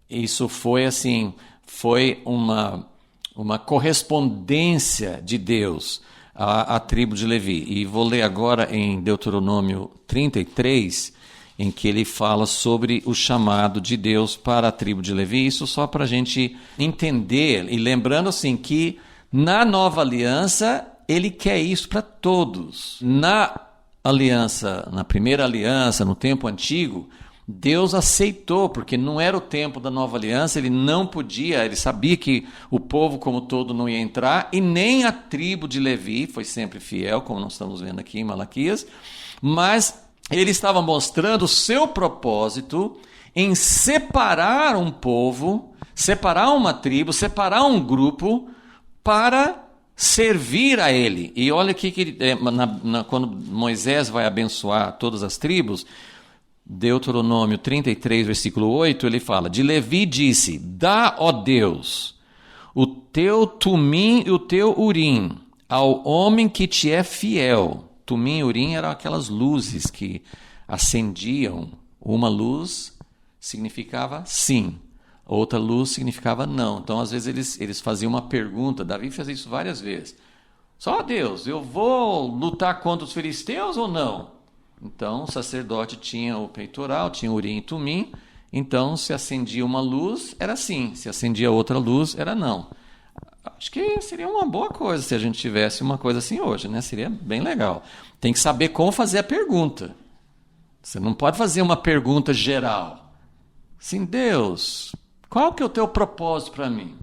isso foi assim, foi uma correspondência de Deus à tribo de Levi. E vou ler agora em Deuteronômio 33, em que ele fala sobre o chamado de Deus para a tribo de Levi. Isso só para a gente entender, e lembrando assim que na nova aliança, ele quer isso para todos. Na primeira aliança, no tempo antigo, Deus aceitou, porque não era o tempo da nova aliança, ele não podia, ele sabia que o povo como todo não ia entrar, e nem a tribo de Levi foi sempre fiel, como nós estamos vendo aqui em Malaquias, mas ele estava mostrando o seu propósito em separar um povo separar uma tribo, separar um grupo para servir a ele. E olha aqui que quando Moisés vai abençoar todas as tribos, Deuteronômio 33, versículo 8, ele fala: de Levi disse: dá, ó Deus, o teu tumim e o teu urim ao homem que te é fiel. Tumim e urim eram aquelas luzes que acendiam. Uma luz significava sim, outra luz significava não. Então, às vezes, eles faziam uma pergunta. Davi fez isso várias vezes. Só Deus, eu vou lutar contra os filisteus ou não? Então, o sacerdote tinha o peitoral, tinha urim e tumim. Então, se acendia uma luz, era sim. Se acendia outra luz, era não. Acho que seria uma boa coisa se a gente tivesse uma coisa assim hoje, né? Seria bem legal. Tem que saber como fazer a pergunta. Você não pode fazer uma pergunta geral. Assim, Deus, qual que é o teu propósito para mim?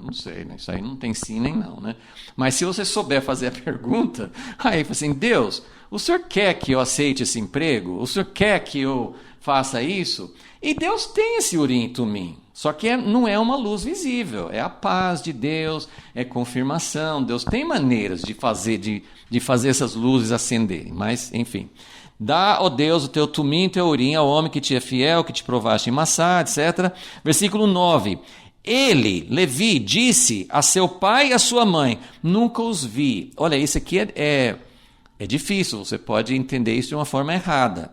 Não sei, né? Isso aí não tem sim nem não, né? Mas se você souber fazer a pergunta, aí assim, Deus, o senhor quer que eu aceite esse emprego? O senhor quer que eu faça isso? E Deus tem esse urim e tumim. Só que não é uma luz visível, é a paz de Deus, é confirmação. Deus tem maneiras de fazer essas luzes acenderem, mas enfim. Dá, ó Deus, o teu tumim e teu urim ao homem que te é fiel, que te provaste em Massá, etc. Versículo 9. Ele, Levi, disse a seu pai e a sua mãe: nunca os vi. Olha, isso aqui é difícil, você pode entender isso de uma forma errada.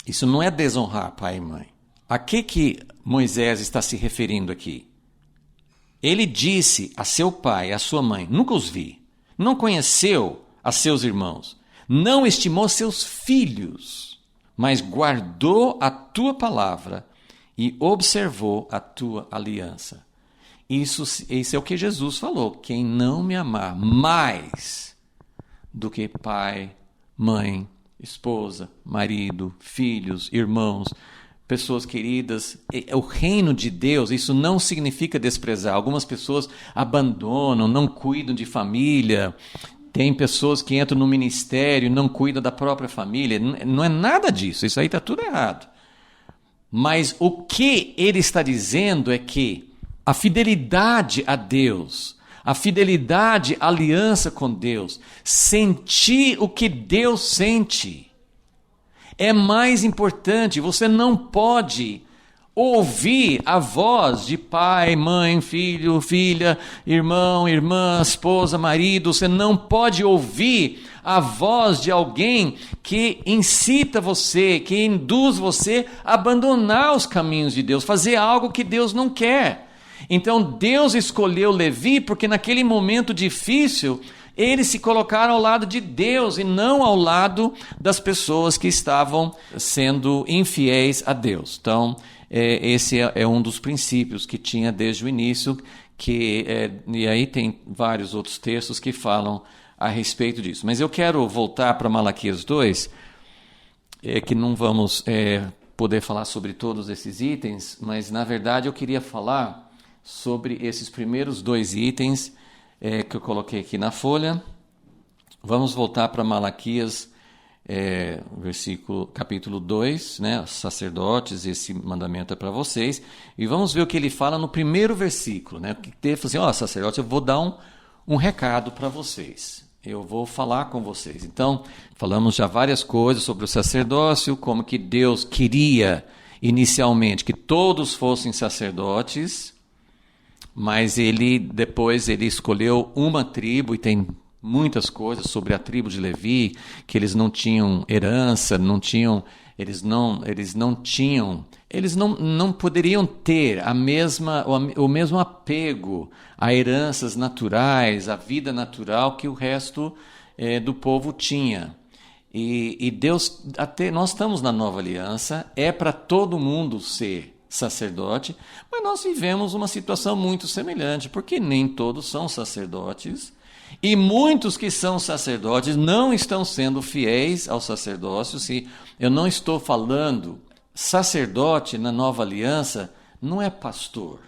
Isso não é desonrar pai e mãe. A que Moisés está se referindo aqui? Ele disse a seu pai e a sua mãe: nunca os vi. Não conheceu a seus irmãos. Não estimou seus filhos, mas guardou a tua palavra e observou a tua aliança. Isso é o que Jesus falou. Quem não me amar mais do que pai, mãe, esposa, marido, filhos, irmãos, pessoas queridas, o reino de Deus, isso não significa desprezar. Algumas pessoas abandonam, não cuidam de família. Tem pessoas que entram no ministério e não cuidam da própria família. Não é nada disso, isso aí está tudo errado. Mas o que ele está dizendo é que a fidelidade a Deus, a fidelidade à aliança com Deus, sentir o que Deus sente, é mais importante. Você não pode ouvir a voz de pai, mãe, filho, filha, irmão, irmã, esposa, marido. Você não pode ouvir a voz de alguém que incita você, que induz você a abandonar os caminhos de Deus, fazer algo que Deus não quer. Então Deus escolheu Levi porque naquele momento difícil eles se colocaram ao lado de Deus e não ao lado das pessoas que estavam sendo infiéis a Deus. Então, esse é um dos princípios que tinha desde o início, e aí tem vários outros textos que falam a respeito disso. Mas eu quero voltar para Malaquias 2, que não vamos poder falar sobre todos esses itens, mas na verdade eu queria falar sobre esses primeiros 2 itens que eu coloquei aqui na folha. Vamos voltar para Malaquias, capítulo 2, né, sacerdotes, esse mandamento é para vocês, e vamos ver o que ele fala no primeiro versículo, né, que ele fala assim, sacerdote, eu vou dar um recado para vocês, eu vou falar com vocês. Então, falamos já várias coisas sobre o sacerdócio, como que Deus queria inicialmente que todos fossem sacerdotes, mas depois ele escolheu uma tribo, e tem muitas coisas sobre a tribo de Levi, que eles não tinham herança, eles não poderiam ter o mesmo apego a heranças naturais, a vida natural que o resto do povo tinha. E Deus, nós estamos na nova aliança, é para todo mundo ser sacerdote, mas nós vivemos uma situação muito semelhante, porque nem todos são sacerdotes, e muitos que são sacerdotes não estão sendo fiéis ao sacerdócio. Se eu não estou falando, sacerdote na nova aliança não é pastor.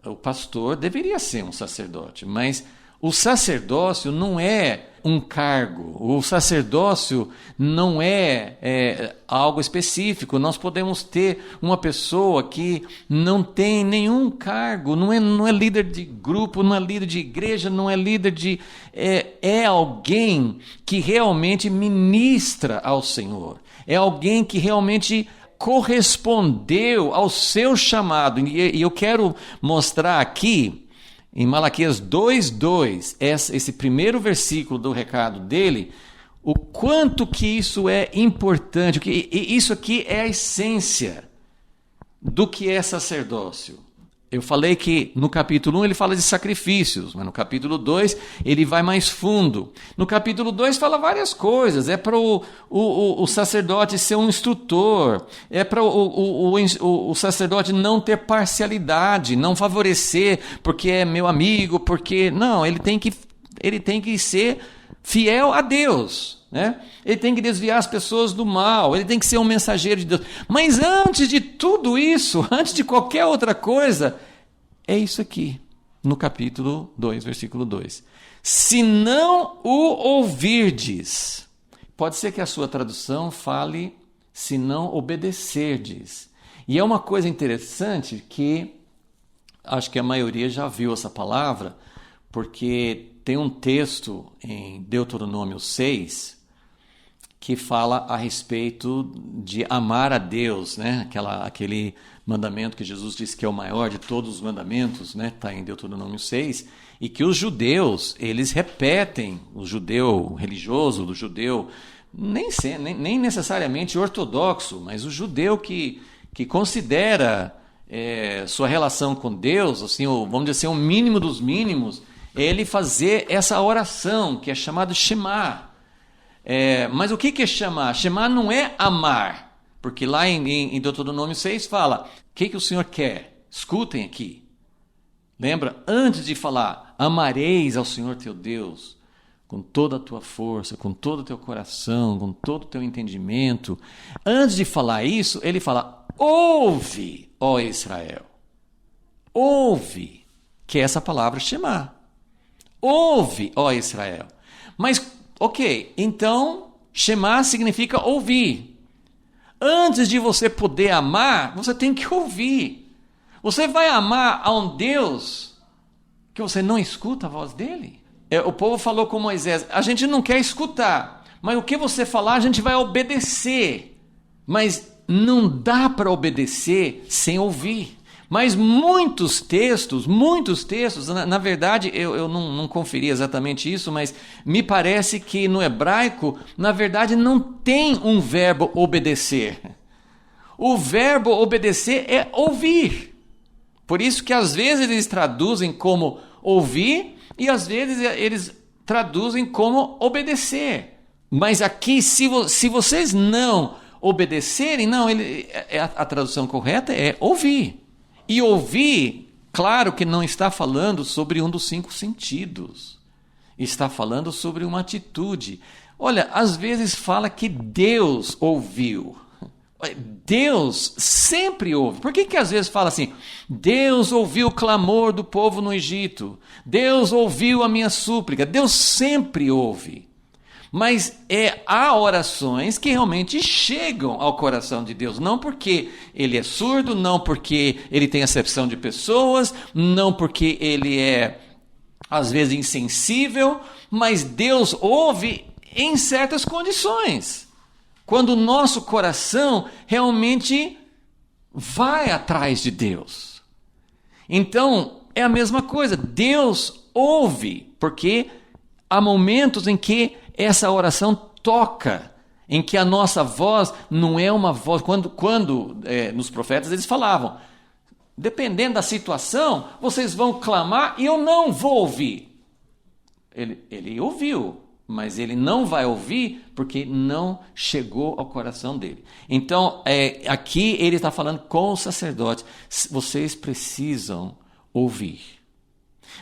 O pastor deveria ser um sacerdote, mas o sacerdócio não é um cargo. O sacerdócio não é algo específico. Nós podemos ter uma pessoa que não tem nenhum cargo, não é líder de grupo, não é líder de igreja, não é líder de... É alguém que realmente ministra ao Senhor. É alguém que realmente correspondeu ao seu chamado. E eu quero mostrar aqui, em Malaquias 2:2, esse primeiro versículo do recado dele, o quanto que isso é importante, que isso aqui é a essência do que é sacerdócio. Eu falei que no capítulo 1 ele fala de sacrifícios, mas no capítulo 2 ele vai mais fundo. No capítulo 2 fala várias coisas. É para o sacerdote ser um instrutor, é para o sacerdote não ter parcialidade, não favorecer porque é meu amigo, porque... Não, ele tem que ser fiel a Deus, né? Ele tem que desviar as pessoas do mal, ele tem que ser um mensageiro de Deus. Mas antes de tudo isso, antes de qualquer outra coisa, é isso aqui, no capítulo 2, versículo 2. Se não o ouvirdes, pode ser que a sua tradução fale, se não obedecerdes. E é uma coisa interessante que, acho que a maioria já viu essa palavra, porque tem um texto em Deuteronômio 6 que fala a respeito de amar a Deus, né? Aquele mandamento que Jesus disse que é o maior de todos os mandamentos, né? Está em Deuteronômio 6, e que os judeus, eles repetem, o judeu religioso, do judeu, nem necessariamente ortodoxo, mas o judeu que considera sua relação com Deus, assim, vamos dizer assim, o mínimo dos mínimos, ele fazer essa oração, que é chamado Shema. Mas o que é Shema? Shema não é amar, porque lá em Deuteronômio 6 fala, o que o Senhor quer? Escutem aqui. Lembra? Antes de falar, amareis ao Senhor teu Deus com toda a tua força, com todo o teu coração, com todo o teu entendimento. Antes de falar isso, ele fala, ouve, ó Israel. Ouve, que é essa palavra Shema. Ouve, ó Israel. Mas, ok, então, Shema significa ouvir. Antes de você poder amar, você tem que ouvir. Você vai amar a um Deus que você não escuta a voz dele? O povo falou com Moisés, a gente não quer escutar, mas o que você falar a gente vai obedecer. Mas não dá para obedecer sem ouvir. Mas muitos textos, na verdade, eu não conferi exatamente isso, mas me parece que no hebraico, na verdade, não tem um verbo obedecer. O verbo obedecer é ouvir. Por isso que às vezes eles traduzem como ouvir e às vezes eles traduzem como obedecer. Mas aqui, se vocês não obedecerem, não, a tradução correta é ouvir. E ouvir, claro que não está falando sobre um dos 5 sentidos. Está falando sobre uma atitude. Olha, às vezes fala que Deus ouviu. Deus sempre ouve. Por que às vezes fala assim? Deus ouviu o clamor do povo no Egito. Deus ouviu a minha súplica. Deus sempre ouve. Mas há orações que realmente chegam ao coração de Deus, não porque ele é surdo, não porque ele tem acepção de pessoas, não porque ele é, às vezes, insensível, mas Deus ouve em certas condições. Quando o nosso coração realmente vai atrás de Deus. Então, é a mesma coisa, Deus ouve, porque há momentos em que essa oração toca, em que a nossa voz não é uma voz... Quando nos profetas eles falavam, dependendo da situação, vocês vão clamar e eu não vou ouvir. Ele ouviu, mas ele não vai ouvir porque não chegou ao coração dele. Então, aqui ele está falando com os sacerdotes, vocês precisam ouvir.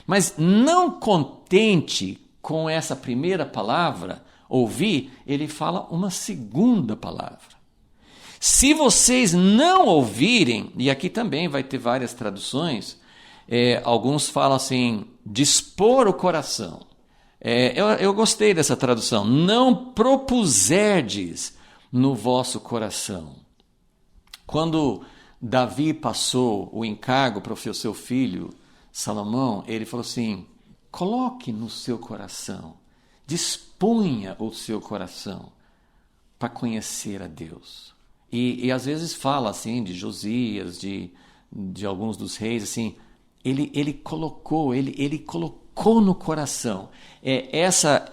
Mas não contente com essa primeira palavra, ouvir, ele fala uma segunda palavra. Se vocês não ouvirem, e aqui também vai ter várias traduções, alguns falam assim, dispor o coração. Eu gostei dessa tradução. Não propuserdes no vosso coração. Quando Davi passou o encargo para o seu filho Salomão, ele falou assim: coloque no seu coração, disponha o seu coração para conhecer a Deus. E às vezes fala assim de Josias, de alguns dos reis, assim, ele colocou no coração. Essa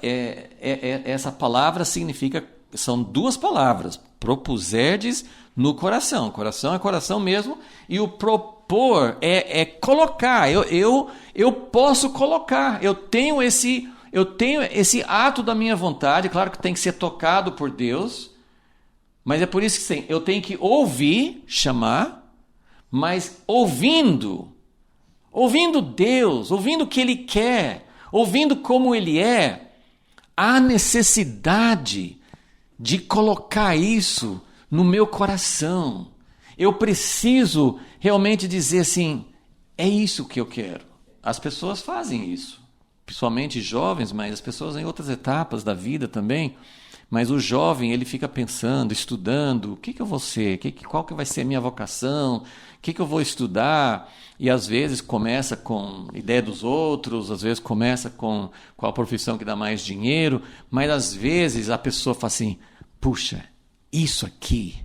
palavra significa, são duas palavras, propuserdes no coração. Coração é coração mesmo, e o propor é colocar. Eu posso colocar, eu tenho esse ato da minha vontade, claro que tem que ser tocado por Deus, mas é por isso que eu tenho que ouvir, chamar, mas ouvindo Deus, ouvindo o que Ele quer, ouvindo como Ele é, há necessidade de colocar isso no meu coração. Eu preciso realmente dizer assim: é isso que eu quero. As pessoas fazem isso, principalmente jovens, mas as pessoas em outras etapas da vida também. Mas o jovem, ele fica pensando, estudando, o que eu vou ser, qual que vai ser a minha vocação, o que eu vou estudar, e às vezes começa com ideia dos outros, às vezes começa com qual a profissão que dá mais dinheiro, mas às vezes a pessoa fala assim: puxa, isso aqui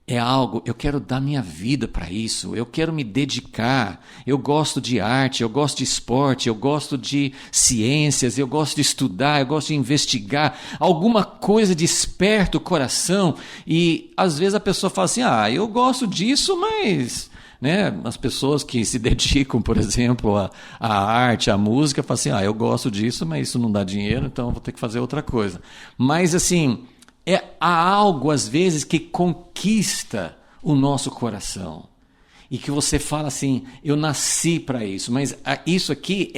é algo, eu quero dar minha vida para isso, eu quero me dedicar, eu gosto de arte, eu gosto de esporte, eu gosto de ciências, eu gosto de estudar, eu gosto de investigar, alguma coisa desperta o coração, e às vezes a pessoa fala assim: eu gosto disso, mas... Né? As pessoas que se dedicam, por exemplo, à arte, à música, falam assim: eu gosto disso, mas isso não dá dinheiro, então eu vou ter que fazer outra coisa. Mas assim... há algo, às vezes, que conquista o nosso coração. E que você fala assim: eu nasci para isso. Mas isso aqui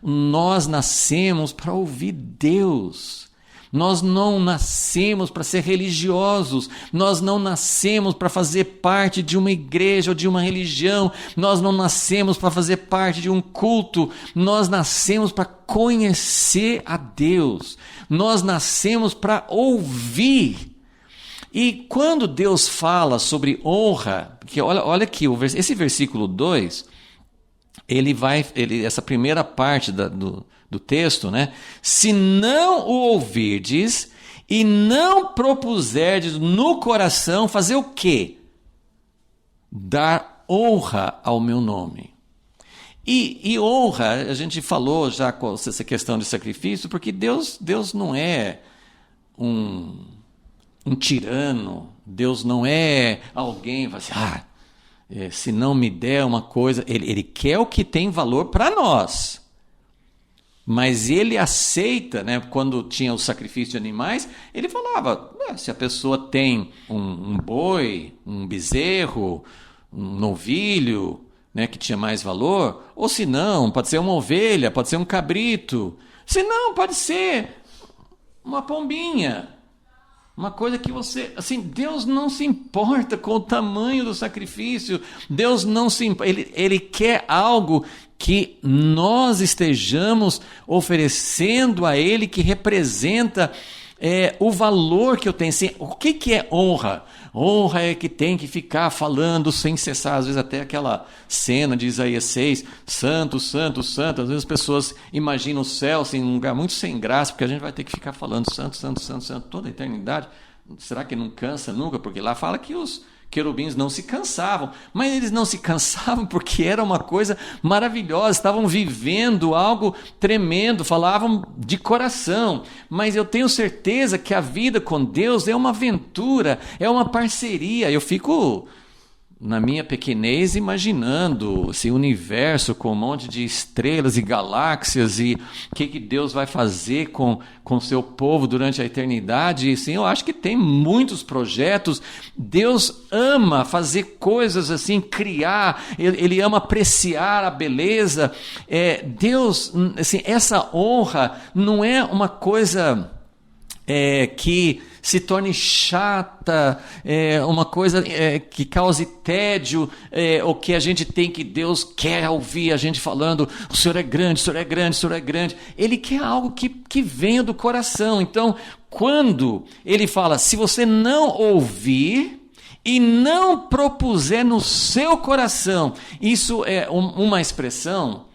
nós nascemos para ouvir Deus. Nós não nascemos para ser religiosos. Nós não nascemos para fazer parte de uma igreja ou de uma religião. Nós não nascemos para fazer parte de um culto. Nós nascemos para conhecer a Deus. Nós nascemos para ouvir. E quando Deus fala sobre honra, porque olha aqui, esse versículo 2, essa primeira parte do texto, né? Se não o ouvirdes e não propuserdes no coração, fazer o quê? Dar honra ao meu nome. E honra, a gente falou já com essa questão de sacrifício, porque Deus não é um tirano, Deus não é alguém que fala assim: se não me der uma coisa, ele quer o que tem valor para nós. Mas ele aceita, né, quando tinha o sacrifício de animais, ele falava: se a pessoa tem um boi, um bezerro, um novilho, né, que tinha mais valor, ou se não, pode ser uma ovelha, pode ser um cabrito, se não, pode ser uma pombinha. Uma coisa que você... Assim, Deus não se importa com o tamanho do sacrifício. Deus não se importa. Ele quer algo que nós estejamos oferecendo a Ele, que representa o valor que eu tenho. Assim, o que é honra? Honra é que tem que ficar falando sem cessar. Às vezes até aquela cena de Isaías 6, santo, santo, santo. Às vezes as pessoas imaginam o céu assim, um lugar muito sem graça, porque a gente vai ter que ficar falando santo, santo, santo, santo toda a eternidade. Será que não cansa nunca? Porque lá fala que os querubins não se cansavam, mas eles não se cansavam porque era uma coisa maravilhosa, estavam vivendo algo tremendo, falavam de coração. Mas eu tenho certeza que a vida com Deus é uma aventura, é uma parceria. Eu fico, na minha pequenez, imaginando esse universo com um monte de estrelas e galáxias, e o que Deus vai fazer com o seu povo durante a eternidade. E sim, eu acho que tem muitos projetos. Deus ama fazer coisas assim, criar, Ele ama apreciar a beleza. Deus, assim, essa honra não é uma coisa que se torne chata, uma coisa que cause tédio, ou que a gente tem que Deus quer ouvir a gente falando, o Senhor é grande, o Senhor é grande, o Senhor é grande. Ele quer algo que venha do coração. Então, quando ele fala, se você não ouvir e não propuser no seu coração, isso é uma expressão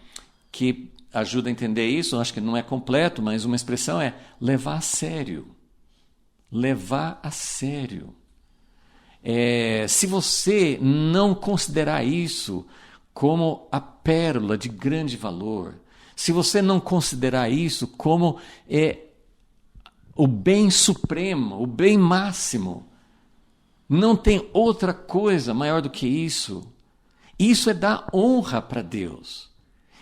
que ajuda a entender isso, acho que não é completo, mas uma expressão é levar a sério. Levar a sério. Se você não considerar isso como a pérola de grande valor, se você não considerar isso como o bem supremo, o bem máximo, não tem outra coisa maior do que isso. Isso é dar honra para Deus.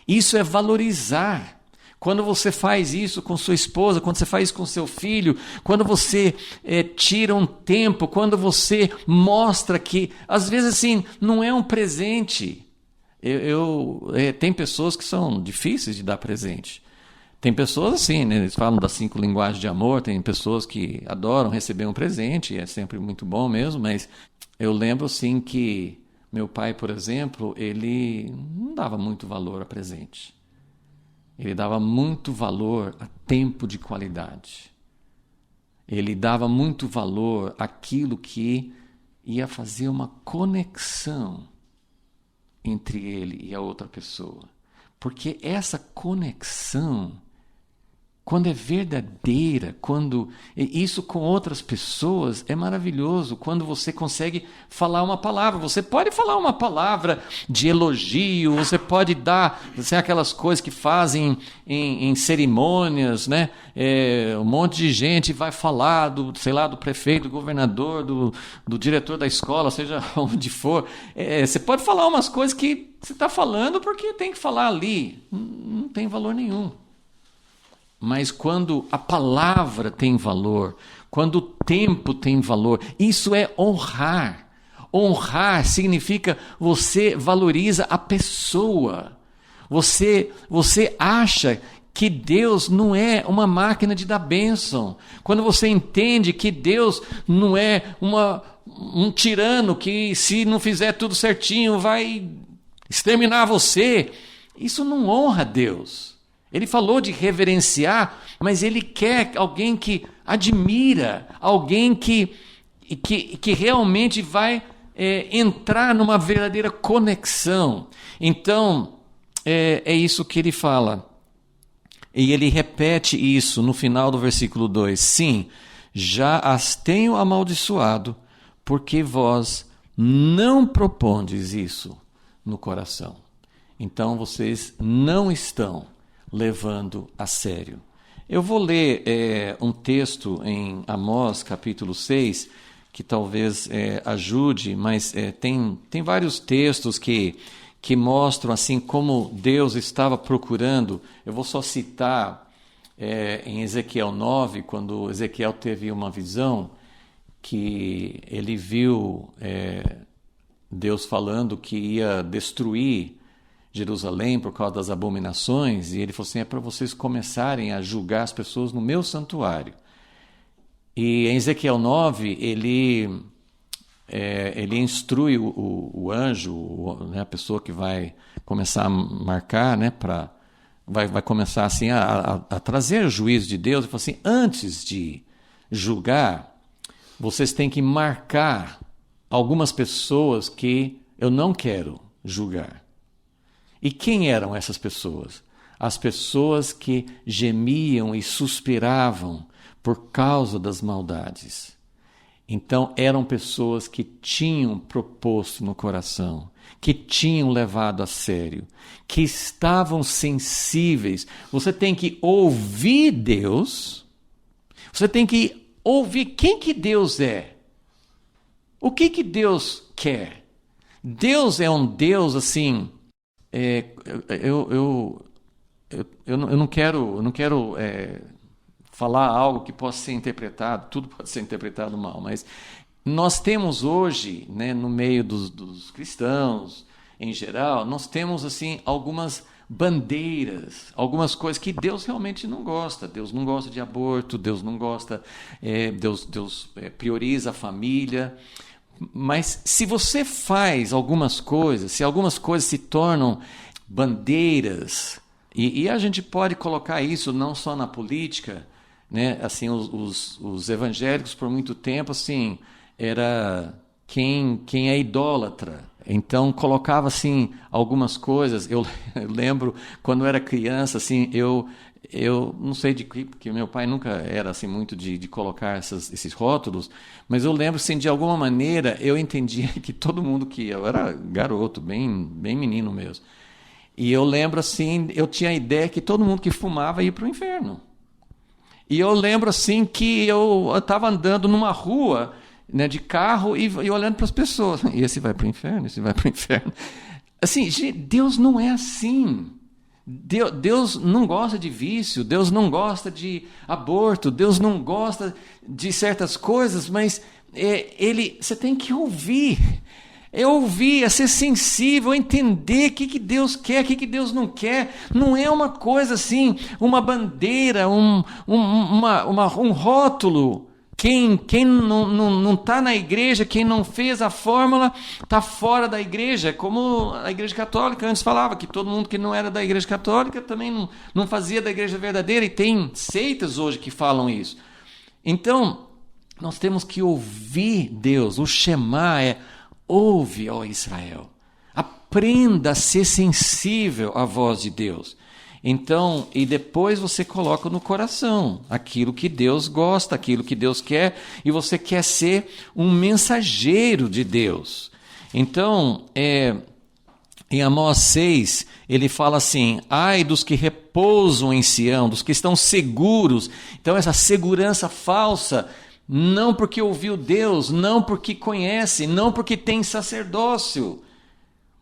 Isso é valorizar. Quando você faz isso com sua esposa, quando você faz isso com seu filho, quando você tira um tempo, quando você mostra que, às vezes assim, não é um presente. Tem pessoas que são difíceis de dar presente. Tem pessoas assim, né? Eles falam das 5 linguagens de amor, tem pessoas que adoram receber um presente, é sempre muito bom mesmo, mas eu lembro assim que meu pai, por exemplo, ele não dava muito valor a presente. Ele dava muito valor a tempo de qualidade. Ele dava muito valor àquilo que ia fazer uma conexão entre ele e a outra pessoa. Porque essa conexão, quando é verdadeira, quando isso com outras pessoas é maravilhoso, quando você consegue falar uma palavra. Você pode falar uma palavra de elogio, você pode dar aquelas coisas que fazem em cerimônias, né? Um monte de gente vai falar do prefeito, do governador, do diretor da escola, seja onde for. Você pode falar umas coisas que você está falando porque tem que falar ali. Não tem valor nenhum. Mas quando a palavra tem valor, quando o tempo tem valor, isso é honrar. Honrar significa você valoriza a pessoa. Você acha que Deus não é uma máquina de dar bênção. Quando você entende que Deus não é um tirano que, se não fizer tudo certinho, vai exterminar você, isso não honra Deus. Ele falou de reverenciar, mas ele quer alguém que admira, alguém que realmente vai entrar numa verdadeira conexão. Então, é isso que ele fala. E ele repete isso no final do versículo 2. Sim, já as tenho amaldiçoado, porque vós não propondes isso no coração. Então, vocês não estão levando a sério. Eu vou ler um texto em Amós, capítulo 6, que talvez ajude, mas tem vários textos que mostram assim como Deus estava procurando. Eu vou só citar em Ezequiel 9, quando Ezequiel teve uma visão, que ele viu Deus falando que ia destruir Jerusalém por causa das abominações, e ele falou assim, é para vocês começarem a julgar as pessoas no meu santuário. E em Ezequiel 9, ele instrui o anjo, né, a pessoa que vai começar a marcar, né, vai começar assim a trazer o juízo de Deus, e fala assim, antes de julgar, vocês têm que marcar algumas pessoas que eu não quero julgar. E quem eram essas pessoas? As pessoas que gemiam e suspiravam por causa das maldades. Então, eram pessoas que tinham proposto no coração, que tinham levado a sério, que estavam sensíveis. Você tem que ouvir Deus, você tem que ouvir quem que Deus é, o que Deus quer. Deus é um Deus assim. Eu não quero falar algo que possa ser interpretado, tudo pode ser interpretado mal, mas nós temos hoje, né, no meio dos cristãos em geral, nós temos assim algumas bandeiras, algumas coisas que Deus realmente não gosta. Deus não gosta de aborto, Deus não gosta, Deus prioriza a família. Mas se você faz algumas coisas, se algumas coisas se tornam bandeiras, e a gente pode colocar isso não só na política, né? Assim, os evangélicos por muito tempo assim, era quem é idólatra. Então colocava assim algumas coisas. Eu lembro quando eu era criança, assim, eu não sei de que, porque meu pai nunca era assim muito de colocar esses rótulos, mas eu lembro assim, de alguma maneira eu entendia que todo mundo que eu era garoto, bem menino mesmo. E eu lembro assim, eu tinha a ideia que todo mundo que fumava ia para o inferno. E eu lembro assim que eu estava andando numa rua, né, de carro e olhando para as pessoas. E esse vai para o inferno, esse vai para o inferno. Assim, Deus não é assim. Deus não gosta de vício, Deus não gosta de aborto, Deus não gosta de certas coisas, mas você tem que ouvir. É ouvir, é ser sensível, entender o que Deus quer, o que Deus não quer. Não é uma coisa assim, uma bandeira, um rótulo. Quem não está na igreja, quem não fez a fórmula, está fora da igreja. Como a igreja católica antes falava, que todo mundo que não era da igreja católica também não fazia da igreja verdadeira. E tem seitas hoje que falam isso. Então, nós temos que ouvir Deus. O Shema ouve, ó Israel. Aprenda a ser sensível à voz de Deus. Então, e depois você coloca no coração aquilo que Deus gosta, aquilo que Deus quer, e você quer ser um mensageiro de Deus. Então, em Amós 6, ele fala assim: ai dos que repousam em Sião, dos que estão seguros. Então, essa segurança falsa, não porque ouviu Deus, não porque conhece, não porque tem sacerdócio,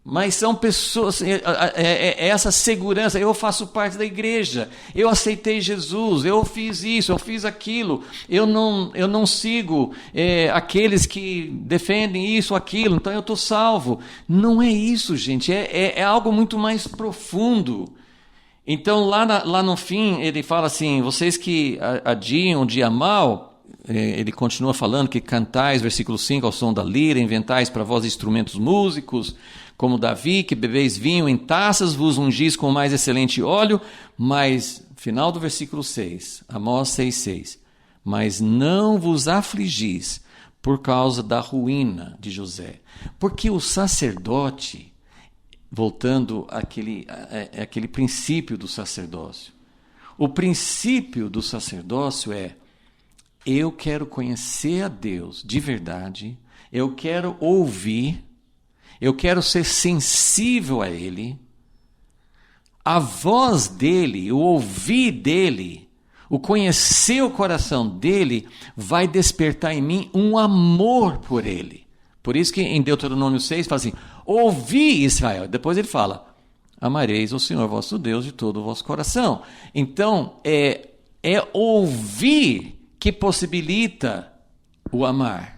mas são pessoas, essa segurança. Eu faço parte da igreja, eu aceitei Jesus, eu fiz isso, eu fiz aquilo, eu não sigo aqueles que defendem isso, aquilo, então eu estou salvo. Não é isso, gente, é algo muito mais profundo. Então lá no fim ele fala assim: vocês que adiam o dia mau, ele continua falando que cantais, versículo 5, ao som da lira, inventais para vós instrumentos músicos, como Davi, que bebeis vinho em taças, vos ungis com o mais excelente óleo, mas, final do versículo 6, Amós 6,6, mas não vos afligis por causa da ruína de José. Porque o sacerdote, voltando àquele princípio do sacerdócio, o princípio do sacerdócio eu quero conhecer a Deus de verdade, eu quero ouvir, eu quero ser sensível a Ele. A voz dEle, o ouvir dEle, o conhecer o coração dEle, vai despertar em mim um amor por Ele. Por isso que em Deuteronômio 6 fala assim: ouvi Israel. Depois ele fala: amareis o Senhor vosso Deus de todo o vosso coração. Então, é ouvir que possibilita o amar.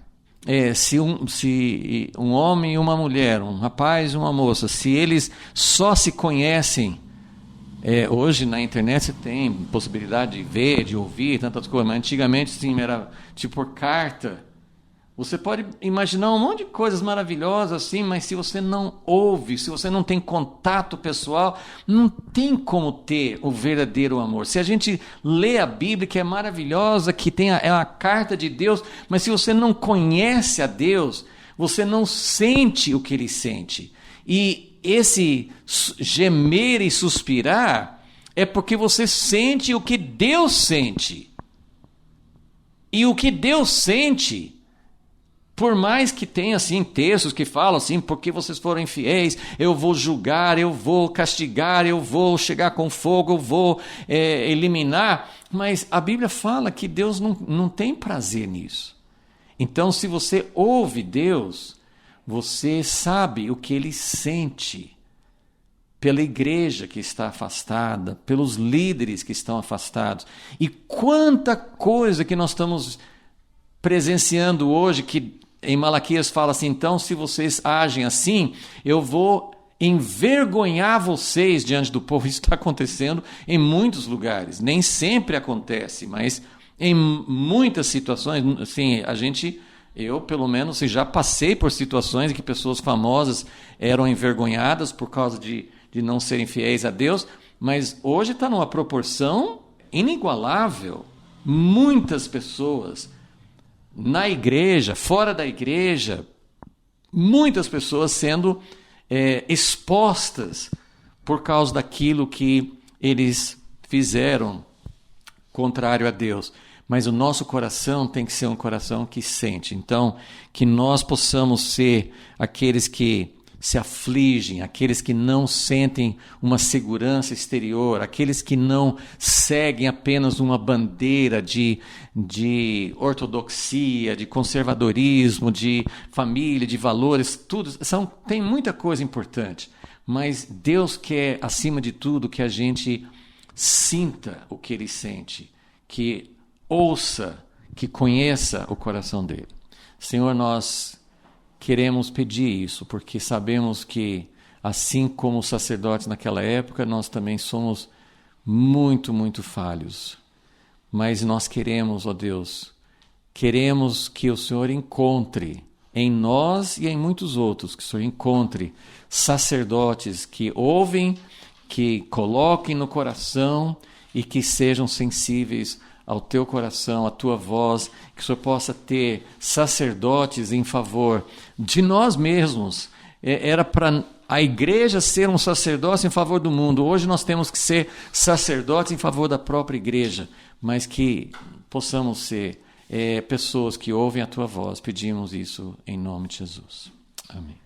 Se um homem e uma mulher, um rapaz e uma moça, se eles só se conhecem, hoje na internet você tem possibilidade de ver, de ouvir, tantas coisas, mas antigamente sim, era tipo por carta. Você pode imaginar um monte de coisas maravilhosas assim, mas se você não ouve, se você não tem contato pessoal, não tem como ter o verdadeiro amor. Se a gente lê a Bíblia, que é maravilhosa, que é a carta de Deus, mas se você não conhece a Deus, você não sente o que Ele sente. E esse gemer e suspirar é porque você sente o que Deus sente. E o que Deus sente, por mais que tenha assim, textos que falam assim: porque vocês foram infiéis, eu vou julgar, eu vou castigar, eu vou chegar com fogo, eu vou eliminar. Mas a Bíblia fala que Deus não tem prazer nisso. Então, se você ouve Deus, você sabe o que Ele sente pela igreja que está afastada, pelos líderes que estão afastados. E quanta coisa que nós estamos presenciando hoje, que em Malaquias fala assim: então, se vocês agem assim, eu vou envergonhar vocês diante do povo. Isso está acontecendo em muitos lugares. Nem sempre acontece, mas em muitas situações, assim, eu pelo menos já passei por situações em que pessoas famosas eram envergonhadas por causa de não serem fiéis a Deus, mas hoje está numa proporção inigualável. Muitas pessoas na igreja, fora da igreja, muitas pessoas sendo expostas por causa daquilo que eles fizeram contrário a Deus. Mas o nosso coração tem que ser um coração que sente. Então, que nós possamos ser aqueles que se afligem, aqueles que não sentem uma segurança exterior, aqueles que não seguem apenas uma bandeira de ortodoxia, de conservadorismo, de família, de valores, tudo. Tem muita coisa importante, mas Deus quer, acima de tudo, que a gente sinta o que Ele sente, que ouça, que conheça o coração dele. Senhor, nós queremos pedir isso, porque sabemos que, assim como os sacerdotes naquela época, nós também somos muito, muito falhos. Mas nós queremos, ó Deus, queremos que o Senhor encontre em nós e em muitos outros, que o Senhor encontre sacerdotes que ouvem, que coloquem no coração e que sejam sensíveis ao teu coração, à tua voz, que o Senhor possa ter sacerdotes em favor de nós mesmos. Era para a igreja ser um sacerdócio em favor do mundo. Hoje nós temos que ser sacerdotes em favor da própria igreja, mas que possamos ser pessoas que ouvem a tua voz. Pedimos isso em nome de Jesus. Amém.